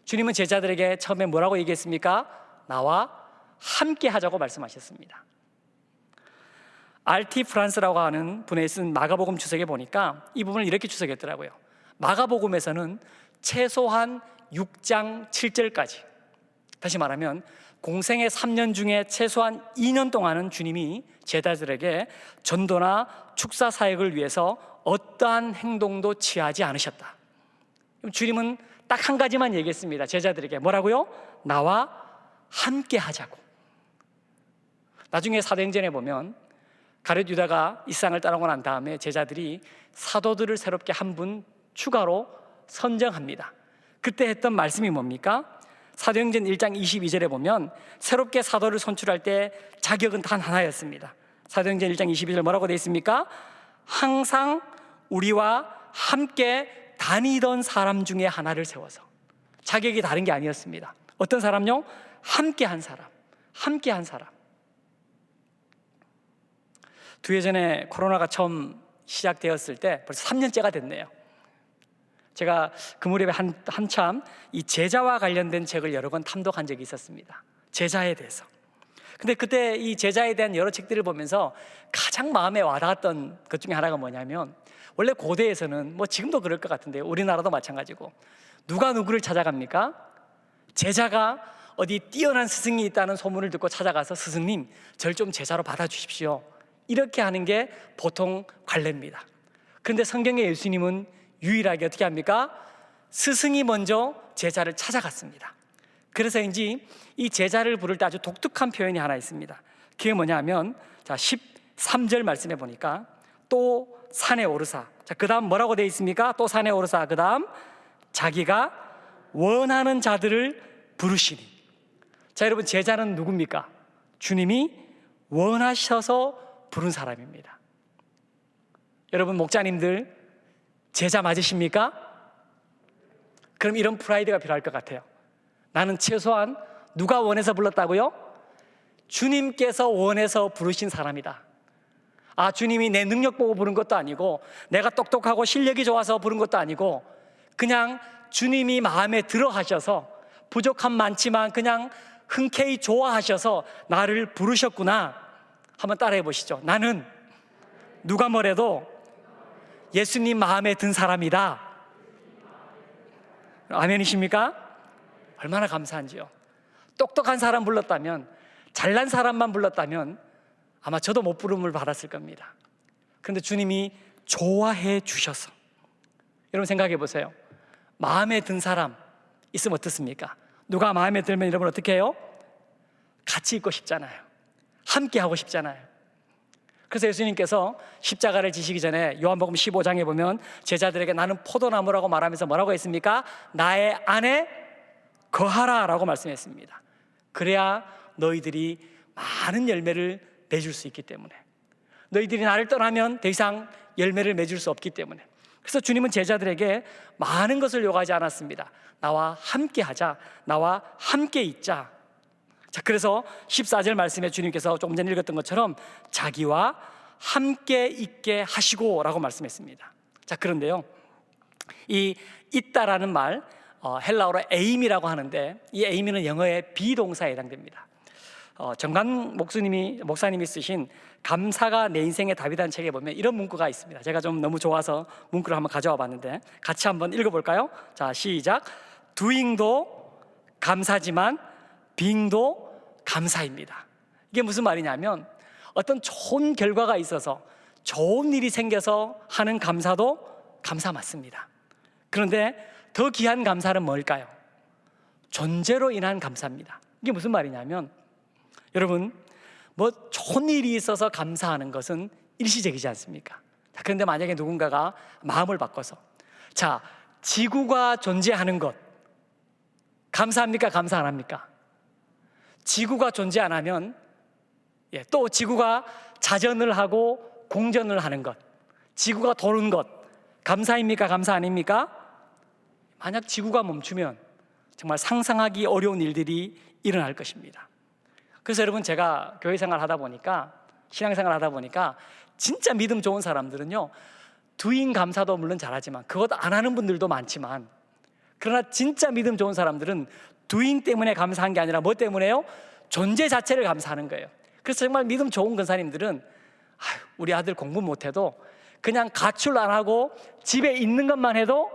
주님은 제자들에게 처음에 뭐라고 얘기했습니까? 나와 함께 하자고 말씀하셨습니다. RT 프란스라고 하는 분의 쓴 마가복음 주석에 보니까 이 부분을 이렇게 주석했더라고요. 마가복음에서는 최소한 6장 7절까지, 다시 말하면 공생의 3년 중에 최소한 2년 동안은 주님이 제자들에게 전도나 축사 사역을 위해서 어떠한 행동도 취하지 않으셨다. 주님은 딱 한 가지만 얘기했습니다. 제자들에게 뭐라고요? 나와 함께 하자고. 나중에 사도행전에 보면 가룟 유다가 이 세상을 떠나고 난 다음에 제자들이 사도들을 새롭게 한 분 추가로 선정합니다. 그때 했던 말씀이 뭡니까? 사도행전 1장 22절에 보면 새롭게 사도를 선출할 때 자격은 단 하나였습니다. 사도행전 1장 22절 뭐라고 되어 있습니까? 항상 우리와 함께 다니던 사람 중에 하나를 세워서. 자격이 다른 게 아니었습니다. 어떤 사람요? 함께 한 사람. 함께 한 사람. 2해 전에 코로나가 처음 시작되었을 때 벌써 3년째가 됐네요. 제가 그 무렵에 한참 이 제자와 관련된 책을 여러 권 탐독한 적이 있었습니다. 제자에 대해서. 근데 그때 이 제자에 대한 여러 책들을 보면서 가장 마음에 와닿았던 것 중에 하나가 뭐냐면, 원래 고대에서는 뭐 지금도 그럴 것 같은데요, 우리나라도 마찬가지고 누가 누구를 찾아갑니까? 제자가 어디 뛰어난 스승이 있다는 소문을 듣고 찾아가서 스승님, 절 좀 제자로 받아주십시오, 이렇게 하는 게 보통 관례입니다. 그런데 성경의 예수님은 유일하게 어떻게 합니까? 스승이 먼저 제자를 찾아갔습니다. 그래서인지 이 제자를 부를 때 아주 독특한 표현이 하나 있습니다. 그게 뭐냐면, 자 13절 말씀해 보니까 또 산에 오르사, 자 그 다음 뭐라고 되어 있습니까? 또 산에 오르사, 그 다음 자기가 원하는 자들을 부르시니. 자 여러분, 제자는 누굽니까? 주님이 원하셔서 부른 사람입니다. 여러분, 목자님들 제자 맞으십니까? 그럼 이런 프라이드가 필요할 것 같아요. 나는 최소한 누가 원해서 불렀다고요? 주님께서 원해서 부르신 사람이다. 아, 주님이 내 능력 보고 부른 것도 아니고 내가 똑똑하고 실력이 좋아서 부른 것도 아니고 그냥 주님이 마음에 들어 하셔서, 부족함 많지만 그냥 흔쾌히 좋아하셔서 나를 부르셨구나. 한번 따라해 보시죠. 나는 누가 뭐래도 예수님 마음에 든 사람이다. 아멘이십니까? 얼마나 감사한지요. 똑똑한 사람 불렀다면, 잘난 사람만 불렀다면 아마 저도 못 부름을 받았을 겁니다. 그런데 주님이 좋아해 주셔서, 여러분 생각해 보세요. 마음에 든 사람 있으면 어떻습니까? 누가 마음에 들면 여러분 어떻게 해요? 같이 있고 싶잖아요. 함께 하고 싶잖아요. 그래서 예수님께서 십자가를 지시기 전에 요한복음 15장에 보면 제자들에게 나는 포도나무라고 말하면서 뭐라고 했습니까? 나의 안에 거하라 라고 말씀했습니다. 그래야 너희들이 많은 열매를 맺을 수 있기 때문에, 너희들이 나를 떠나면 더 이상 열매를 맺을 수 없기 때문에. 그래서 주님은 제자들에게 많은 것을 요구하지 않았습니다. 나와 함께 하자, 나와 함께 있자. 자, 그래서 14절 말씀에 주님께서 조금 전에 읽었던 것처럼 자기와 함께 있게 하시고 라고 말씀했습니다. 자, 그런데요, 이 있다라는 말 헬라어로 에임이라고 하는데, 이 에임은 영어의 비동사에 해당됩니다. 정관 목사님이 쓰신 감사가 내 인생의 답이라는 책에 보면 이런 문구가 있습니다. 제가 좀 너무 좋아서 문구를 한번 가져와 봤는데 같이 한번 읽어볼까요? 자, 시작. doing도 감사지만 being도 감사입니다. 이게 무슨 말이냐면, 어떤 좋은 결과가 있어서, 좋은 일이 생겨서 하는 감사도 감사 맞습니다. 그런데 더 귀한 감사는 뭘까요? 존재로 인한 감사입니다. 이게 무슨 말이냐면, 여러분, 뭐 좋은 일이 있어서 감사하는 것은 일시적이지 않습니까? 그런데 만약에 누군가가 마음을 바꿔서, 자, 지구가 존재하는 것 감사합니까? 감사 안 합니까? 지구가 존재 안 하면, 또 지구가 자전을 하고 공전을 하는 것, 지구가 도는 것 감사입니까? 감사 아닙니까? 만약 지구가 멈추면 정말 상상하기 어려운 일들이 일어날 것입니다. 그래서 여러분, 제가 교회 생활 하다 보니까, 신앙생활 하다 보니까 진짜 믿음 좋은 사람들은요, 두인 감사도 물론 잘하지만 그것 안 하는 분들도 많지만, 그러나 진짜 믿음 좋은 사람들은 두인 때문에 감사한 게 아니라 뭐 때문에요? 존재 자체를 감사하는 거예요. 그래서 정말 믿음 좋은 권사님들은 우리 아들 공부 못해도 그냥 가출 안 하고 집에 있는 것만 해도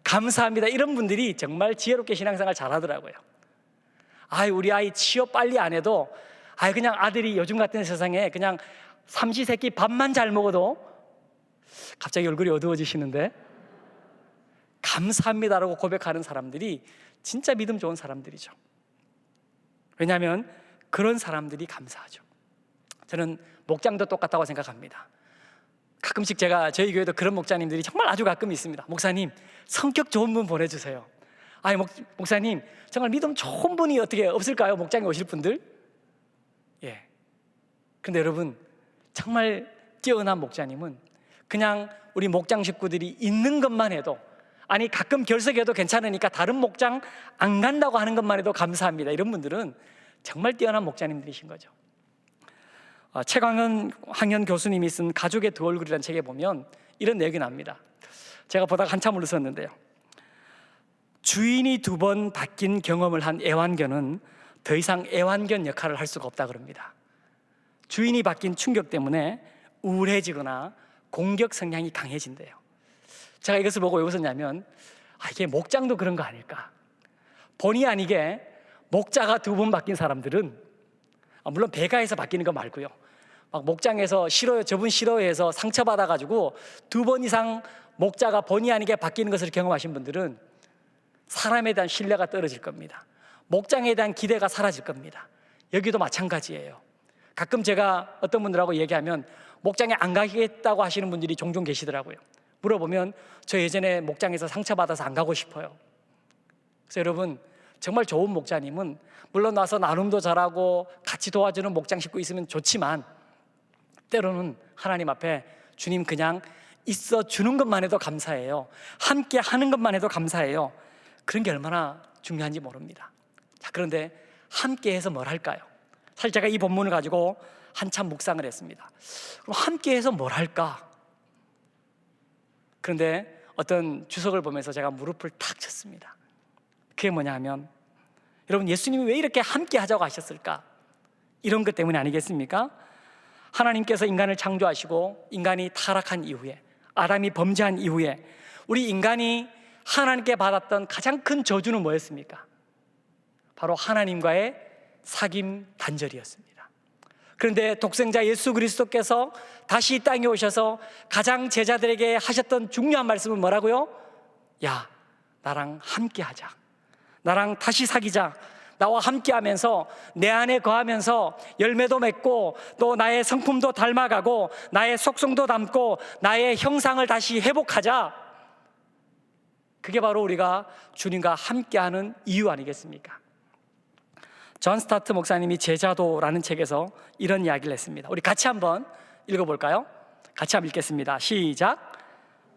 감사합니다. 이런 분들이 정말 지혜롭게 신앙생활 잘하더라고요. 우리 아이 취업 빨리 안 해도 그냥 아들이 요즘 같은 세상에 그냥 삼시세끼 밥만 잘 먹어도, 갑자기 얼굴이 어두워지시는데, 감사합니다라고 고백하는 사람들이 진짜 믿음 좋은 사람들이죠. 왜냐하면 그런 사람들이 감사하죠. 저는 목장도 똑같다고 생각합니다. 가끔씩 제가 저희 교회도 그런 목자님들이 정말 아주 가끔 있습니다. 목사님, 성격 좋은 분 보내주세요. 아니 목사님, 정말 믿음 좋은 분이 어떻게 없을까요? 목장에 오실 분들? 예. 근데 여러분, 정말 뛰어난 목자님은 그냥 우리 목장 식구들이 있는 것만 해도, 아니 가끔 결석해도 괜찮으니까 다른 목장 안 간다고 하는 것만 해도 감사합니다. 이런 분들은 정말 뛰어난 목자님들이신 거죠. 최광현 교수님이 쓴 가족의 두 얼굴이라는 책에 보면 이런 내용이 나옵니다. 제가 보다가 한참을 웃었는데요. 주인이 2번 바뀐 경험을 한 애완견은 더 이상 애완견 역할을 할 수가 없다 그럽니다. 주인이 바뀐 충격 때문에 우울해지거나 공격 성향이 강해진대요. 제가 이것을 보고 왜 웃었냐면, 이게 목장도 그런 거 아닐까. 본의 아니게 목자가 2번 바뀐 사람들은, 물론 배가에서 바뀌는 거 말고요, 막 목장에서 싫어요, 저분 싫어해서 상처받아가지고 2번 이상 목자가 본의 아니게 바뀌는 것을 경험하신 분들은 사람에 대한 신뢰가 떨어질 겁니다. 목장에 대한 기대가 사라질 겁니다. 여기도 마찬가지예요. 가끔 제가 어떤 분들하고 얘기하면 목장에 안 가겠다고 하시는 분들이 종종 계시더라고요. 물어보면 저 예전에 목장에서 상처받아서 안 가고 싶어요. 그래서 여러분, 정말 좋은 목자님은 물론 와서 나눔도 잘하고 같이 도와주는 목장 식구 있으면 좋지만, 때로는 하나님 앞에 주님 그냥 있어 주는 것만 해도 감사해요. 함께 하는 것만 해도 감사해요. 그런 게 얼마나 중요한지 모릅니다. 자, 그런데 함께 해서 뭘 할까요? 사실 제가 이 본문을 가지고 한참 묵상을 했습니다. 그럼 함께 해서 뭘 할까? 그런데 어떤 주석을 보면서 제가 무릎을 탁 쳤습니다. 그게 뭐냐 하면, 여러분, 예수님이 왜 이렇게 함께 하자고 하셨을까? 이런 것 때문에 아니겠습니까? 하나님께서 인간을 창조하시고 인간이 타락한 이후에, 아담이 범죄한 이후에 우리 인간이 하나님께 받았던 가장 큰 저주는 뭐였습니까? 바로 하나님과의 사귐 단절이었습니다. 그런데 독생자 예수 그리스도께서 다시 이 땅에 오셔서 가장 제자들에게 하셨던 중요한 말씀은 뭐라고요? 야, 나랑 함께 하자. 나랑 다시 사귀자. 나와 함께 하면서 내 안에 거하면서 열매도 맺고 또 나의 성품도 닮아가고 나의 속성도 담고 나의 형상을 다시 회복하자. 그게 바로 우리가 주님과 함께하는 이유 아니겠습니까? 존 스타트 목사님이 제자도라는 책에서 이런 이야기를 했습니다. 우리 같이 한번 읽어볼까요? 같이 한번 읽겠습니다. 시작.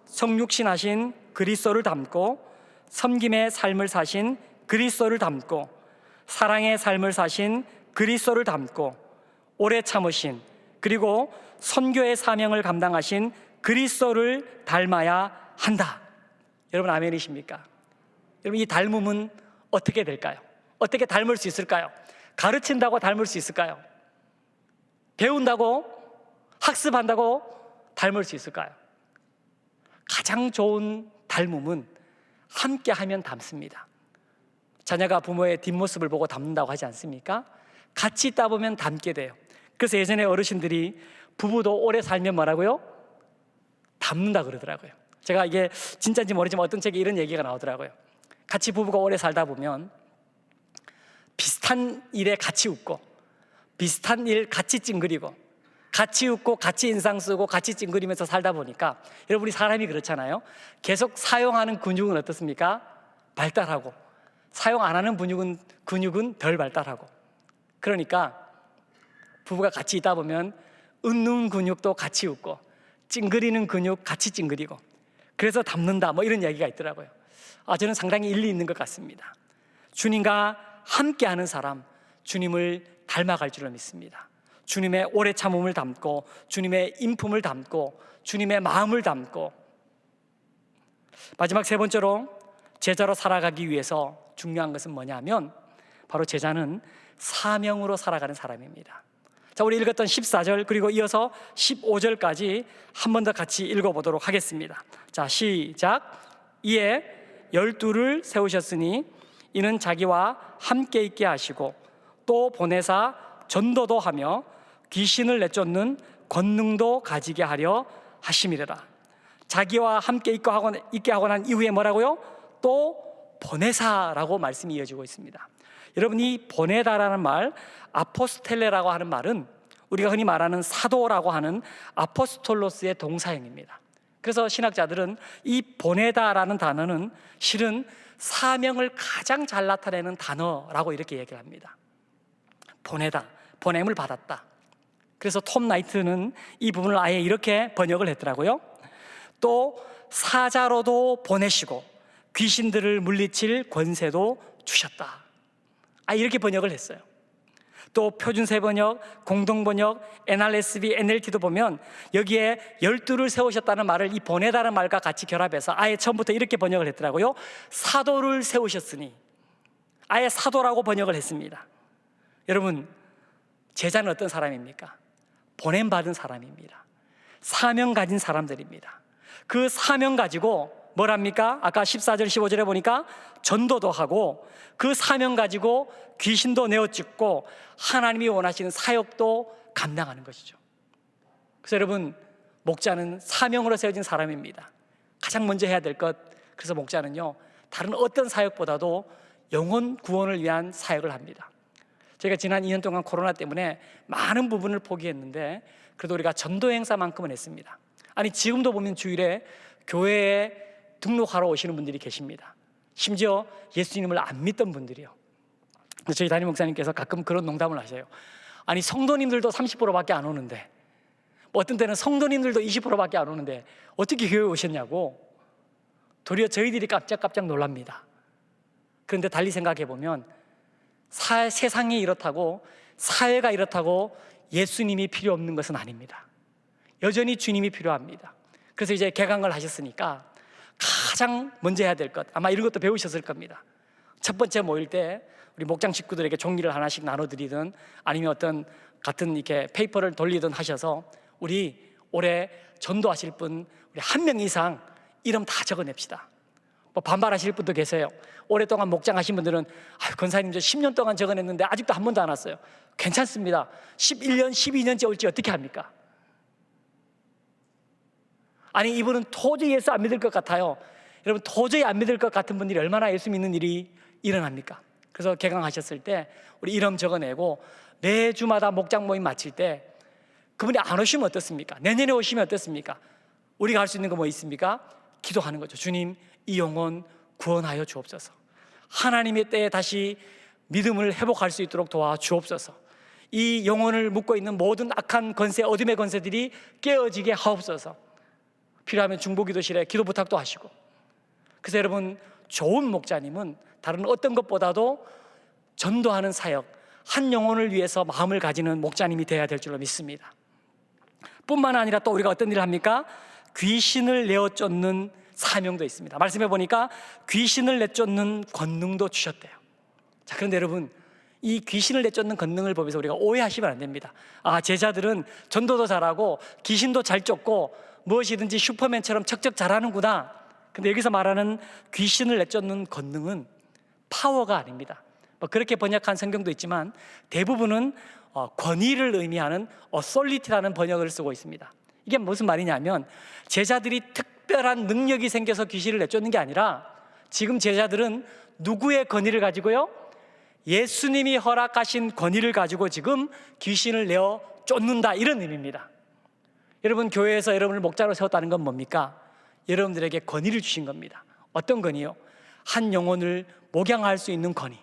성육신 하신 그리스도를 닮고 섬김의 삶을 사신 그리스도를 닮고 사랑의 삶을 사신 그리스도를 닮고 오래 참으신, 그리고 선교의 사명을 감당하신 그리스도를 닮아야 한다. 여러분, 아멘이십니까? 여러분, 이 닮음은 어떻게 될까요? 어떻게 닮을 수 있을까요? 가르친다고 닮을 수 있을까요? 배운다고, 학습한다고 닮을 수 있을까요? 가장 좋은 닮음은 함께 하면 닮습니다. 자녀가 부모의 뒷모습을 보고 닮는다고 하지 않습니까? 같이 있다 보면 닮게 돼요. 그래서 예전에 어르신들이 부부도 오래 살면 뭐라고요? 닮는다 그러더라고요. 제가 이게 진짜인지 모르지만 어떤 책에 이런 얘기가 나오더라고요. 같이 부부가 오래 살다 보면 비슷한 일에 같이 웃고, 비슷한 일 같이 찡그리고, 같이 웃고 같이 인상 쓰고 같이 찡그리면서 살다 보니까, 여러분이 사람이 그렇잖아요. 계속 사용하는 근육은 어떻습니까? 발달하고, 사용 안 하는 근육은 덜 발달하고. 그러니까 부부가 같이 있다 보면 웃는 근육도 같이 웃고 찡그리는 근육 같이 찡그리고, 그래서 닮는다, 뭐 이런 이야기가 있더라고요. 저는 상당히 일리 있는 것 같습니다. 주님과 함께하는 사람, 주님을 닮아갈 줄로 믿습니다. 주님의 오래 참음을 담고, 주님의 인품을 담고, 주님의 마음을 담고. 마지막 세 번째로, 제자로 살아가기 위해서 중요한 것은 뭐냐면, 바로 제자는 사명으로 살아가는 사람입니다. 자, 우리 읽었던 14절 그리고 이어서 15절까지 한 번 더 같이 읽어보도록 하겠습니다. 자, 시작. 이에 12를 세우셨으니 이는 자기와 함께 있게 하시고 또 보내사 전도도 하며 귀신을 내쫓는 권능도 가지게 하려 하심이라. 자기와 함께 있게 하고 난 이후에 뭐라고요? 또 보내사라고 말씀이 이어지고 있습니다. 여러분, 이 보내다라는 말, 아포스텔레라고 하는 말은 우리가 흔히 말하는 사도라고 하는 아포스톨로스의 동사형입니다. 그래서 신학자들은 이 보내다라는 단어는 실은 사명을 가장 잘 나타내는 단어라고 이렇게 얘기를 합니다. 보내다, 보냄을 받았다. 그래서 톰 나이트는 이 부분을 아예 이렇게 번역을 했더라고요. 또 사자로도 보내시고 귀신들을 물리칠 권세도 주셨다. 이렇게 번역을 했어요. 또 표준세 번역, 공동번역, NRSV, NLT도 보면 여기에 12를 세우셨다는 말을 이 보내다는 말과 같이 결합해서 아예 처음부터 이렇게 번역을 했더라고요. 사도를 세우셨으니, 아예 사도라고 번역을 했습니다. 여러분, 제자는 어떤 사람입니까? 보냄받은 사람입니다. 사명 가진 사람들입니다. 그 사명 가지고 뭘 합니까? 아까 14절 15절에 보니까 전도도 하고 그 사명 가지고 귀신도 내어찍고 하나님이 원하시는 사역도 감당하는 것이죠. 그래서 여러분, 목자는 사명으로 세워진 사람입니다. 가장 먼저 해야 될 것, 그래서 목자는요, 다른 어떤 사역보다도 영혼 구원을 위한 사역을 합니다. 저희가 지난 2년 동안 코로나 때문에 많은 부분을 포기했는데 그래도 우리가 전도 행사만큼은 했습니다. 아니, 지금도 보면 주일에 교회에 등록하러 오시는 분들이 계십니다. 심지어 예수님을 안 믿던 분들이요. 저희 담임 목사님께서 가끔 그런 농담을 하셔요. 아니, 성도님들도 30%밖에 안 오는데, 어떤 때는 성도님들도 20%밖에 안 오는데 어떻게 교회에 오셨냐고. 도리어 저희들이 깜짝깜짝 놀랍니다. 그런데 달리 생각해 보면 세상이 이렇다고, 사회가 이렇다고 예수님이 필요 없는 것은 아닙니다. 여전히 주님이 필요합니다. 그래서 이제 개강을 하셨으니까 가장 먼저 해야 될 것, 아마 이런 것도 배우셨을 겁니다. 첫 번째 모일 때 우리 목장 식구들에게 종이를 하나씩 나눠드리든 아니면 어떤 같은 이렇게 페이퍼를 돌리든 하셔서 우리 올해 전도하실 분 우리 한 명 이상 이름 다 적어냅시다. 뭐 반발하실 분도 계세요. 오랫동안 목장하신 분들은 권사님 저 10년 동안 적어냈는데 아직도 한 번도 안 왔어요. 괜찮습니다. 11년, 12년째 올지 어떻게 합니까? 아니, 이분은 도저히 예수 안 믿을 것 같아요. 여러분, 도저히 안 믿을 것 같은 분들이 얼마나 예수 믿는 일이 일어납니까? 그래서 개강하셨을 때 우리 이름 적어내고 매주마다 목장 모임 마칠 때 그분이 안 오시면 어떻습니까? 내년에 오시면 어떻습니까? 우리가 할 수 있는 거 뭐 있습니까? 기도하는 거죠. 주님, 이 영혼 구원하여 주옵소서. 하나님의 때에 다시 믿음을 회복할 수 있도록 도와주옵소서. 이 영혼을 묶고 있는 모든 악한 권세, 어둠의 권세들이 깨어지게 하옵소서. 필요하면 중보기도실에 기도 부탁도 하시고. 그래서 여러분, 좋은 목자님은 다른 어떤 것보다도 전도하는 사역, 한 영혼을 위해서 마음을 가지는 목자님이 되어야 될 줄로 믿습니다. 뿐만 아니라 또 우리가 어떤 일을 합니까? 귀신을 내어 쫓는 사명도 있습니다. 말씀해 보니까 귀신을 내쫓는 권능도 주셨대요. 자, 그런데 여러분, 이 귀신을 내쫓는 권능을 보면서 우리가 오해하시면 안 됩니다. 제자들은 전도도 잘하고 귀신도 잘 쫓고 무엇이든지 슈퍼맨처럼 척척 잘하는구나. 근데 여기서 말하는 귀신을 내쫓는 권능은 파워가 아닙니다. 그렇게 번역한 성경도 있지만 대부분은 권위를 의미하는 authority라는 번역을 쓰고 있습니다. 이게 무슨 말이냐면 제자들이 특별한 능력이 생겨서 귀신을 내쫓는 게 아니라 지금 제자들은 누구의 권위를 가지고요? 예수님이 허락하신 권위를 가지고 지금 귀신을 내어 쫓는다, 이런 의미입니다. 여러분, 교회에서 여러분을 목자로 세웠다는 건 뭡니까? 여러분들에게 권위를 주신 겁니다. 어떤 권위요? 한 영혼을 목양할 수 있는 권위,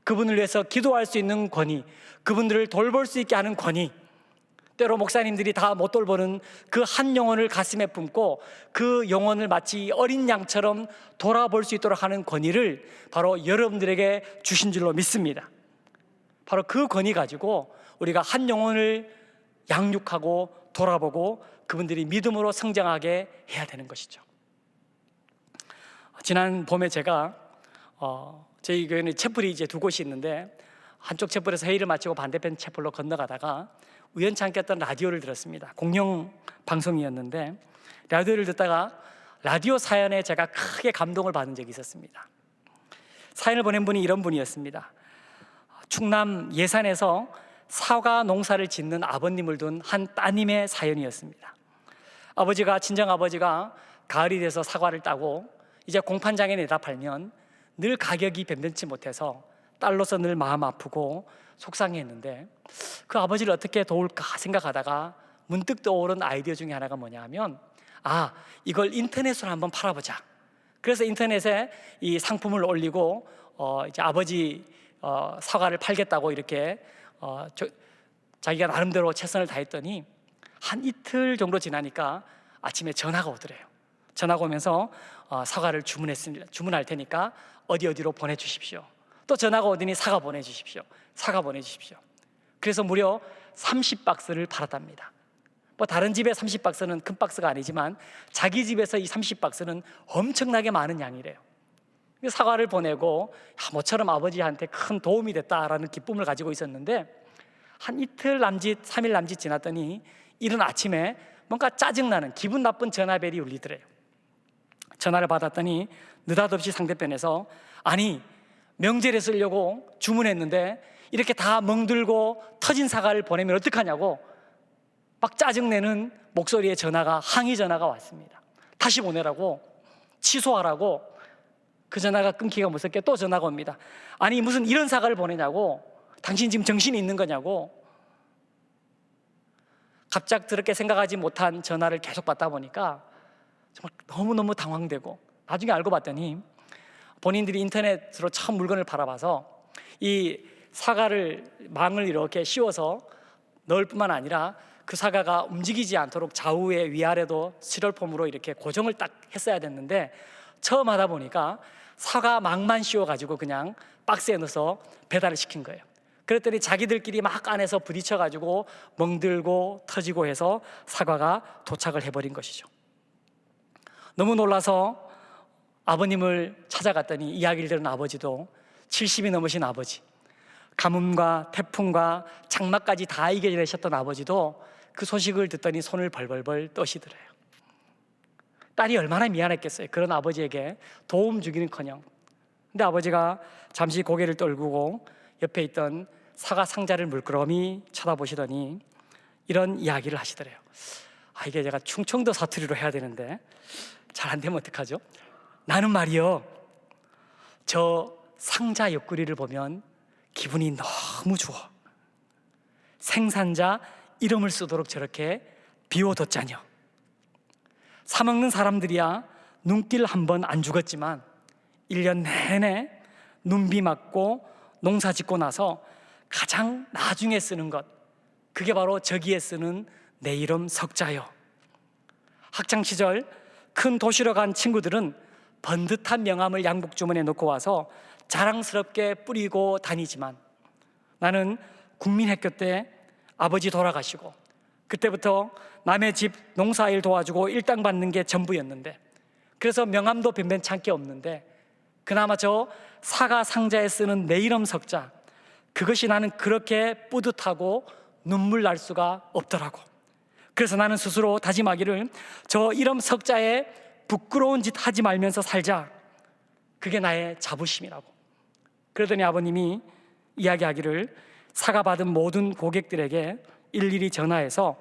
그분을 위해서 기도할 수 있는 권위, 그분들을 돌볼 수 있게 하는 권위. 때로 목사님들이 다 못 돌보는 그 한 영혼을 가슴에 품고 그 영혼을 마치 어린 양처럼 돌아볼 수 있도록 하는 권위를 바로 여러분들에게 주신 줄로 믿습니다. 바로 그 권위 가지고 우리가 한 영혼을 양육하고 돌아보고 그분들이 믿음으로 성장하게 해야 되는 것이죠. 지난 봄에 제가 저희 교회는 채플이 이제 두 곳이 있는데 한쪽 채플에서 회의를 마치고 반대편 채플로 건너가다가 우연찮게 어떤 라디오를 들었습니다. 공영 방송이었는데 라디오를 듣다가 라디오 사연에 제가 크게 감동을 받은 적이 있었습니다. 사연을 보낸 분이 이런 분이었습니다. 충남 예산에서 사과 농사를 짓는 아버님을 둔 한 따님의 사연이었습니다. 친정 아버지가 가을이 돼서 사과를 따고 이제 공판장에 내다 팔면 늘 가격이 변변치 못해서 딸로서 늘 마음 아프고 속상해했는데 그 아버지를 어떻게 도울까 생각하다가 문득 떠오른 아이디어 중에 하나가 뭐냐 하면 이걸 인터넷으로 한번 팔아보자. 그래서 인터넷에 이 상품을 올리고 이제 아버지 사과를 팔겠다고 이렇게 자기가 나름대로 최선을 다했더니 한 이틀 정도 지나니까 아침에 전화가 오더래요. 전화가 오면서 사과를 주문할 테니까 어디로 보내주십시오. 또 전화가 오더니 사과 보내주십시오. 그래서 무려 30박스를 팔았답니다. 뭐 다른 집에 30박스는 큰 박스가 아니지만 자기 집에서 이 30박스는 엄청나게 많은 양이래요. 사과를 보내고 모처럼 아버지한테 큰 도움이 됐다라는 기쁨을 가지고 있었는데 한 이틀 남짓, 3일 남짓 지났더니 이른 아침에 뭔가 짜증나는 기분 나쁜 전화벨이 울리더래요. 전화를 받았더니 느닷없이 상대편에서 아니 명절에 쓰려고 주문했는데 이렇게 다 멍들고 터진 사과를 보내면 어떡하냐고 막 짜증내는 목소리의 항의 전화가 왔습니다. 다시 보내라고, 취소하라고. 그 전화가 끊기가 무섭게 또 전화가 옵니다. 아니 무슨 이런 사과를 보내냐고, 당신 지금 정신이 있는 거냐고. 갑작스럽게 생각하지 못한 전화를 계속 받다 보니까 정말 너무너무 당황되고 나중에 알고 봤더니 본인들이 인터넷으로 처음 물건을 팔아봐서 이 사과를 망을 이렇게 씌워서 넣을 뿐만 아니라 그 사과가 움직이지 않도록 좌우에 위아래도 스티로폼으로 이렇게 고정을 딱 했어야 됐는데 처음 하다 보니까 사과 망만 씌워가지고 그냥 박스에 넣어서 배달을 시킨 거예요. 그랬더니 자기들끼리 막 안에서 부딪혀가지고 멍들고 터지고 해서 사과가 도착을 해버린 것이죠. 너무 놀라서 아버님을 찾아갔더니 이야기를 들은 아버지도 70이 넘으신 아버지, 가뭄과 태풍과 장마까지 다 이겨내셨던 아버지도 그 소식을 듣더니 손을 벌벌벌 떠시더래요. 딸이 얼마나 미안했겠어요. 그런 아버지에게 도움 주기는커녕. 근데 아버지가 잠시 고개를 떨구고 옆에 있던 사과 상자를 물끄러미 쳐다보시더니 이런 이야기를 하시더래요. 이게 제가 충청도 사투리로 해야 되는데 잘 안 되면 어떡하죠? 나는 말이요, 저 상자 옆구리를 보면 기분이 너무 좋아. 생산자 이름을 쓰도록 저렇게 비워뒀자뇨. 사먹는 사람들이야 눈길 한 번 안 죽었지만 1년 내내 눈비 맞고 농사 짓고 나서 가장 나중에 쓰는 것, 그게 바로 저기에 쓰는 내 이름 석자요. 학창시절 큰 도시로 간 친구들은 번듯한 명함을 양복 주머니에 넣고 와서 자랑스럽게 뿌리고 다니지만 나는 국민학교 때 아버지 돌아가시고 그때부터 남의 집 농사일 도와주고 일당 받는 게 전부였는데, 그래서 명함도 변변찮게 없는데 그나마 저 사과 상자에 쓰는 내 이름 석자, 그것이 나는 그렇게 뿌듯하고 눈물 날 수가 없더라고. 그래서 나는 스스로 다짐하기를 저 이름 석자에 부끄러운 짓 하지 말면서 살자. 그게 나의 자부심이라고. 그러더니 아버님이 이야기하기를 사과 받은 모든 고객들에게 일일이 전화해서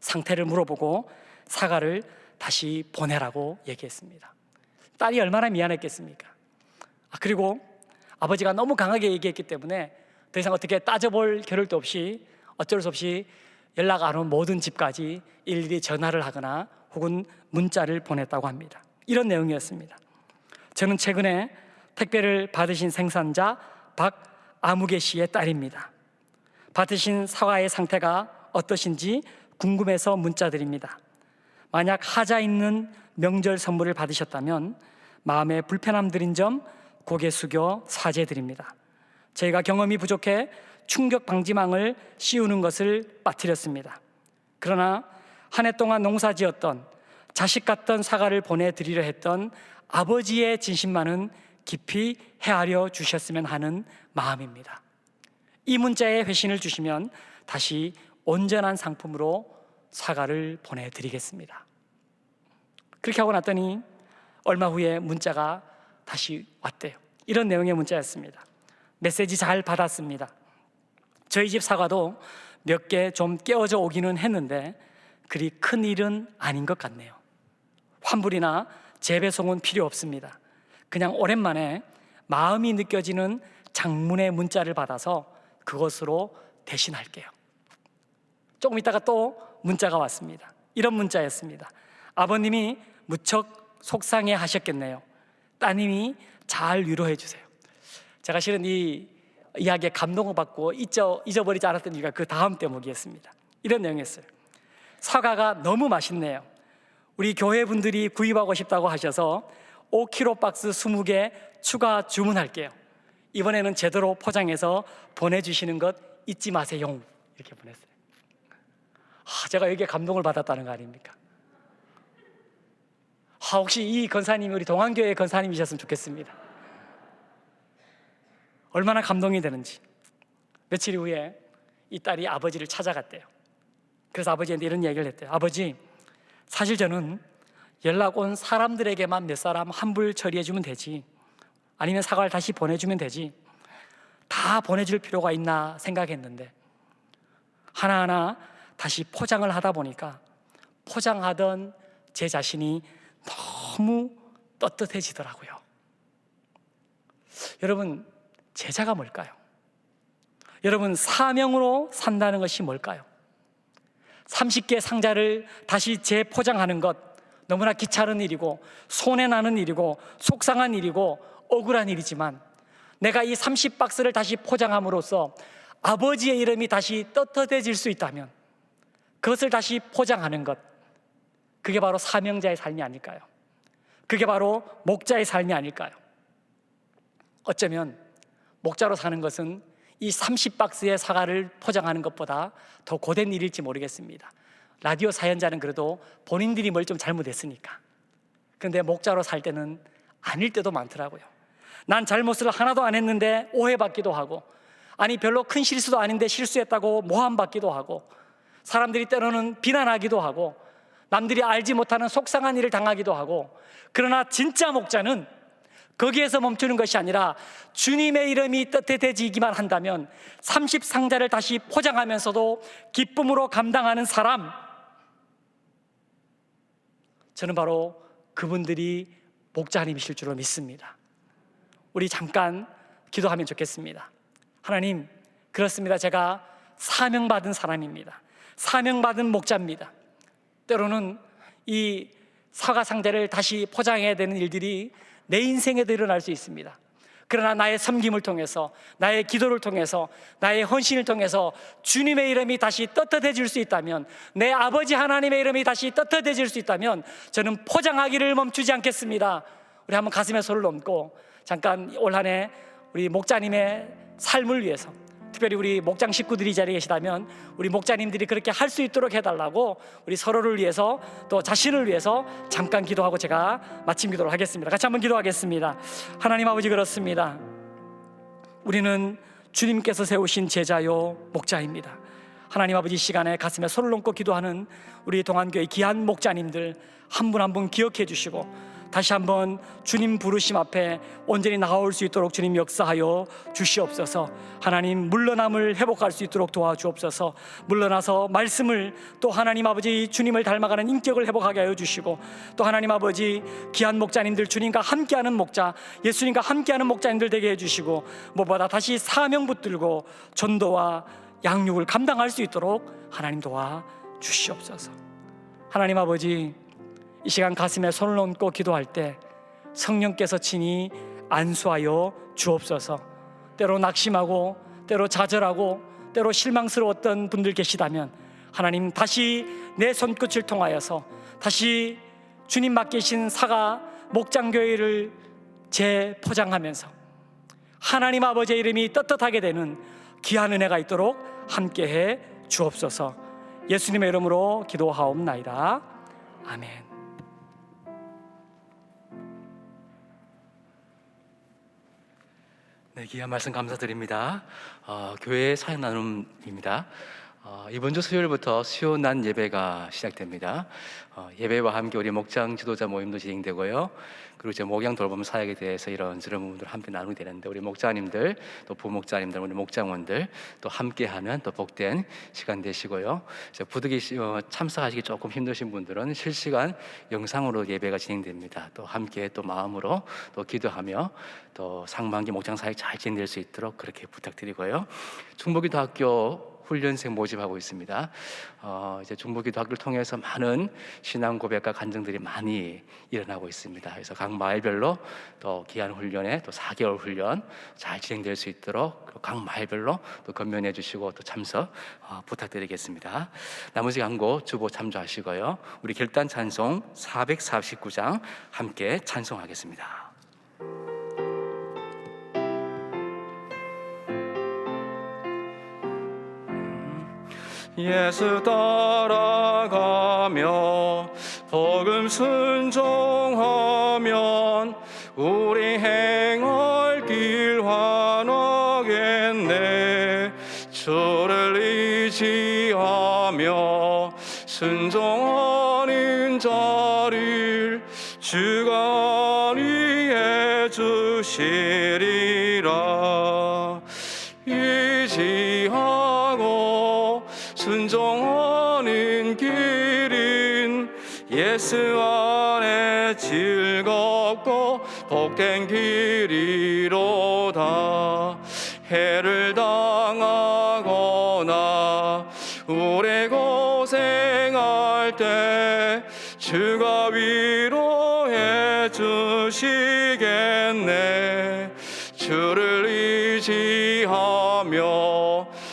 상태를 물어보고 사과를 다시 보내라고 얘기했습니다. 딸이 얼마나 미안했겠습니까? 그리고 아버지가 너무 강하게 얘기했기 때문에 더 이상 어떻게 따져볼 겨를도 없이 어쩔 수 없이 연락 안 온 모든 집까지 일일이 전화를 하거나 혹은 문자를 보냈다고 합니다. 이런 내용이었습니다. 저는 최근에 택배를 받으신 생산자 박아무개 씨의 딸입니다. 받으신 사과의 상태가 어떠신지 궁금해서 문자 드립니다. 만약 하자 있는 명절 선물을 받으셨다면 마음에 불편함 드린 점 고개 숙여 사죄드립니다. 저희가 경험이 부족해 충격 방지망을 씌우는 것을 빠뜨렸습니다. 그러나 한 해 동안 농사지었던 자식 같던 사과를 보내드리려 했던 아버지의 진심만은 깊이 헤아려 주셨으면 하는 마음입니다. 이 문자에 회신을 주시면 다시 온전한 상품으로 사과를 보내드리겠습니다. 그렇게 하고 났더니 얼마 후에 문자가 다시 왔대요. 이런 내용의 문자였습니다. 메시지 잘 받았습니다. 저희 집 사과도 몇 개 좀 깨어져 오기는 했는데 그리 큰 일은 아닌 것 같네요. 환불이나 재배송은 필요 없습니다. 그냥 오랜만에 마음이 느껴지는 장문의 문자를 받아서 그것으로 대신할게요. 조금 있다가 또 문자가 왔습니다. 이런 문자였습니다. 아버님이 무척 속상해 하셨겠네요. 따님이 잘 위로해 주세요. 제가 실은 이 이야기에 감동을 받고 잊어버리지 않았던 이유가 그 다음 대목이었습니다. 이런 내용이었어요. 사과가 너무 맛있네요. 우리 교회 분들이 구입하고 싶다고 하셔서 5kg 박스 20개 추가 주문할게요. 이번에는 제대로 포장해서 보내주시는 것 잊지 마세요. 이렇게 보냈어요. 제가 여기에 감동을 받았다는 거 아닙니까? 혹시 이 권사님이 우리 동안교회 권사님이셨으면 좋겠습니다. 얼마나 감동이 되는지. 며칠 후에 이 딸이 아버지를 찾아갔대요. 그래서 아버지한테 이런 얘기를 했대요. 아버지, 사실 저는 연락 온 사람들에게만 몇 사람 환불 처리해 주면 되지, 아니면 사과를 다시 보내주면 되지, 다 보내줄 필요가 있나 생각했는데 하나하나 다시 포장을 하다 보니까 포장하던 제 자신이 너무 떳떳해지더라고요. 여러분, 제자가 뭘까요? 여러분, 사명으로 산다는 것이 뭘까요? 30개 상자를 다시 재포장하는 것, 너무나 귀찮은 일이고 손해나는 일이고 속상한 일이고 억울한 일이지만, 내가 이 30박스를 다시 포장함으로써 아버지의 이름이 다시 떳떳해질 수 있다면 그것을 다시 포장하는 것, 그게 바로 사명자의 삶이 아닐까요? 그게 바로 목자의 삶이 아닐까요? 어쩌면 목자로 사는 것은 이 30박스의 사과를 포장하는 것보다 더 고된 일일지 모르겠습니다. 라디오 사연자는 그래도 본인들이 뭘 좀 잘못했으니까. 그런데 목자로 살 때는 아닐 때도 많더라고요. 난 잘못을 하나도 안 했는데 오해받기도 하고, 아니 별로 큰 실수도 아닌데 실수했다고 모함받기도 하고, 사람들이 때로는 비난하기도 하고, 남들이 알지 못하는 속상한 일을 당하기도 하고. 그러나 진짜 목자는 거기에서 멈추는 것이 아니라 주님의 이름이 떳떳해지기만 한다면 30상자를 다시 포장하면서도 기쁨으로 감당하는 사람, 저는 바로 그분들이 목자님이실 줄로 믿습니다. 우리 잠깐 기도하면 좋겠습니다. 하나님, 그렇습니다. 제가 사명받은 사람입니다. 사명받은 목자입니다. 때로는 이 사과 상자를 다시 포장해야 되는 일들이 내 인생에도 일어날 수 있습니다. 그러나 나의 섬김을 통해서, 나의 기도를 통해서, 나의 헌신을 통해서 주님의 이름이 다시 떳떳해질 수 있다면, 내 아버지 하나님의 이름이 다시 떳떳해질 수 있다면 저는 포장하기를 멈추지 않겠습니다. 우리 한번 가슴에 손을 얹고 잠깐 올 한 해 우리 목자님의 삶을 위해서, 특별히 우리 목장 식구들이 이 자리에 계시다면 우리 목자님들이 그렇게 할 수 있도록 해달라고 우리 서로를 위해서 또 자신을 위해서 잠깐 기도하고 제가 마침 기도를 하겠습니다. 같이 한번 기도하겠습니다. 하나님 아버지, 그렇습니다. 우리는 주님께서 세우신 제자요 목자입니다. 하나님 아버지, 이 시간에 가슴에 손을 얹고 기도하는 우리 동안교회 귀한 목자님들 한 분 한 분 기억해 주시고, 다시 한번 주님 부르심 앞에 온전히 나아올 수 있도록 주님 역사하여 주시옵소서. 하나님, 물러남을 회복할 수 있도록 도와주옵소서. 물러나서 말씀을, 또 하나님 아버지 주님을 닮아가는 인격을 회복하게 하여 주시고, 또 하나님 아버지 귀한 목자님들, 주님과 함께하는 목자, 예수님과 함께하는 목자님들 되게 해주시고, 무엇보다 다시 사명 붙들고 전도와 양육을 감당할 수 있도록 하나님 도와 주시옵소서. 하나님 아버지, 이 시간 가슴에 손을 얹고 기도할 때 성령께서 친히 안수하여 주옵소서. 때로 낙심하고, 때로 좌절하고, 때로 실망스러웠던 분들 계시다면 하나님, 다시 내 손끝을 통하여서 다시 주님 맡기신 사가 목장교회를 재포장하면서 하나님 아버지의 이름이 떳떳하게 되는 귀한 은혜가 있도록 함께해 주옵소서. 예수님의 이름으로 기도하옵나이다. 아멘. 네, 귀한 말씀 감사드립니다. 교회 사연 나눔입니다. 이번 주 수요일부터 수요난 예배가 시작됩니다. 예배와 함께 우리 목장 지도자 모임도 진행되고요. 그리고 이제 목양 돌봄 사역에 대해서 이런저런 부분들을 함께 나누게 되는데, 우리 목자님들, 또 부목자님들, 우리 목장원들 또 함께하는 또 복된 시간 되시고요. 이제 부득이 참석하시기 조금 힘드신 분들은 실시간 영상으로 예배가 진행됩니다. 또 함께 또 마음으로 또 기도하며 또 상반기 목장 사역 잘 진행될 수 있도록 그렇게 부탁드리고요. 충북기도학교 훈련생 모집하고 있습니다. 이제 중부기도학교를 통해서 많은 신앙 고백과 간증들이 많이 일어나고 있습니다. 그래서 각 마을별로 또 기한 훈련에 또 4개월 훈련 잘 진행될 수 있도록 각 마을별로 또 건면해 주시고 또 참석 부탁드리겠습니다. 나머지 광고 주보 참조하시고요. 우리 결단 찬송 449장 함께 찬송하겠습니다. 예수 따라가며 복음 순종하면 우리 행할 길 환하겠네. 주를 의지하며 순종하는 자를 주가 안위해 주시리라. 의지하고 순종하는 길은 예수 안에 즐겁고 복된 길이로다. 해를 당하거나 오래 고생할 때 주가 위로해 주시겠네. 주를 의지하며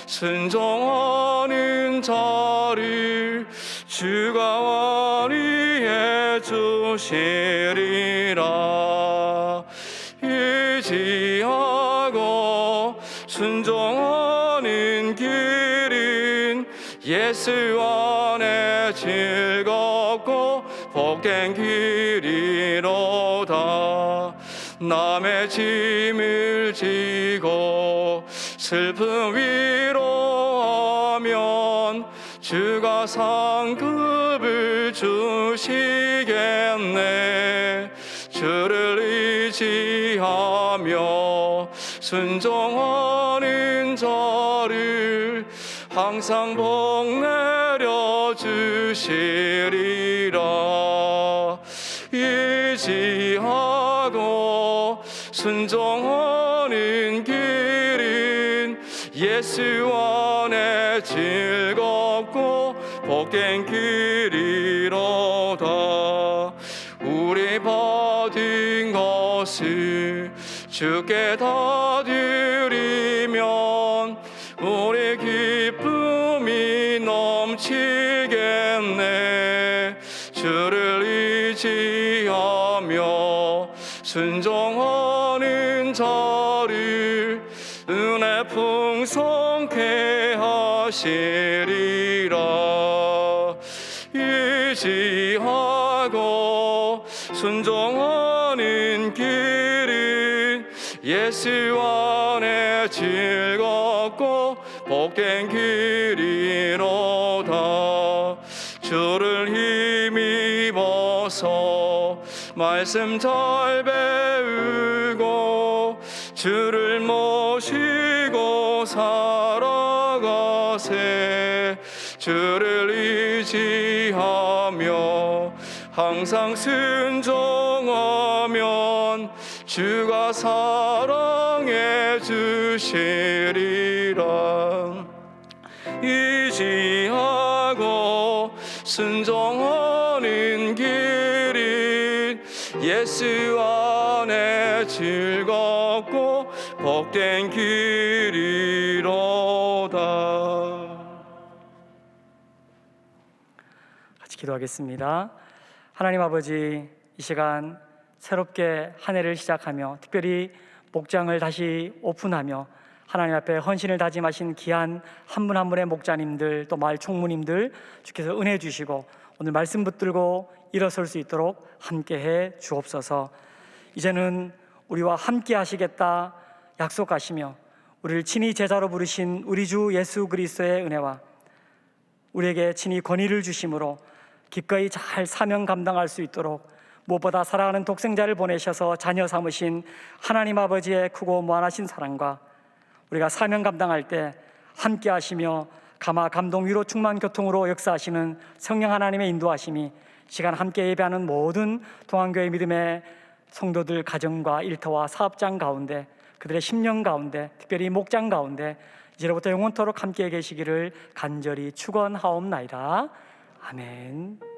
순종하는 자를 주가 안위해 주시리라. 의지하고 순종하는 길은 예수 안에 즐겁고 복된 길이로다. 남의 짐을 지고 슬픔 위로하면 주가 상급을 주시겠네. 주를 의지하며 순종하는 자를 항상 복 내려 주시리라. 의지하고 순종하는 길은 예수 안에 즐겁고 복된 길이로다. 우리 받은 것을 주께 다 드리면 우리 기쁨이 넘치겠네. 주를 의지하며 순종하는 자를 은혜 풍성케 하시리라. 의지하고 순종하는 길은 예수 안에 즐겁고 복된 길이로다. 주를 힘입어서 말씀 잘 배우고 주를 모시고 살아가세. 주를 의지하며 항상 순종하면 주가 사랑해 주시리라. 의지하고 순종하는 길은 예수 안에 즐겁고 복된 길이로다. 같이 기도하겠습니다. 하나님 아버지, 이 시간 새롭게 한 해를 시작하며 특별히 목장을 다시 오픈하며 하나님 앞에 헌신을 다짐하신 귀한 한 분 한 분의 목자님들, 또 마을 총무님들 주께서 은혜 주시고 오늘 말씀 붙들고 일어설 수 있도록 함께해 주옵소서. 이제는 우리와 함께 하시겠다 약속하시며 우리를 친히 제자로 부르신 우리 주 예수 그리스도의 은혜와 우리에게 친히 권위를 주심으로 기꺼이 잘 사명 감당할 수 있도록 무엇보다 사랑하는 독생자를 보내셔서 자녀 삼으신 하나님 아버지의 크고 무한하신 사랑과 우리가 사명 감당할 때 함께 하시며 감화 감동 위로 충만 교통으로 역사하시는 성령 하나님의 인도하심이 시간 함께 예배하는 모든 동안교회 믿음의 성도들 가정과 일터와 사업장 가운데 그들의 심령 가운데 특별히 목장 가운데 이제로부터 영원토록 함께 계시기를 간절히 축원하옵나이다. 아멘.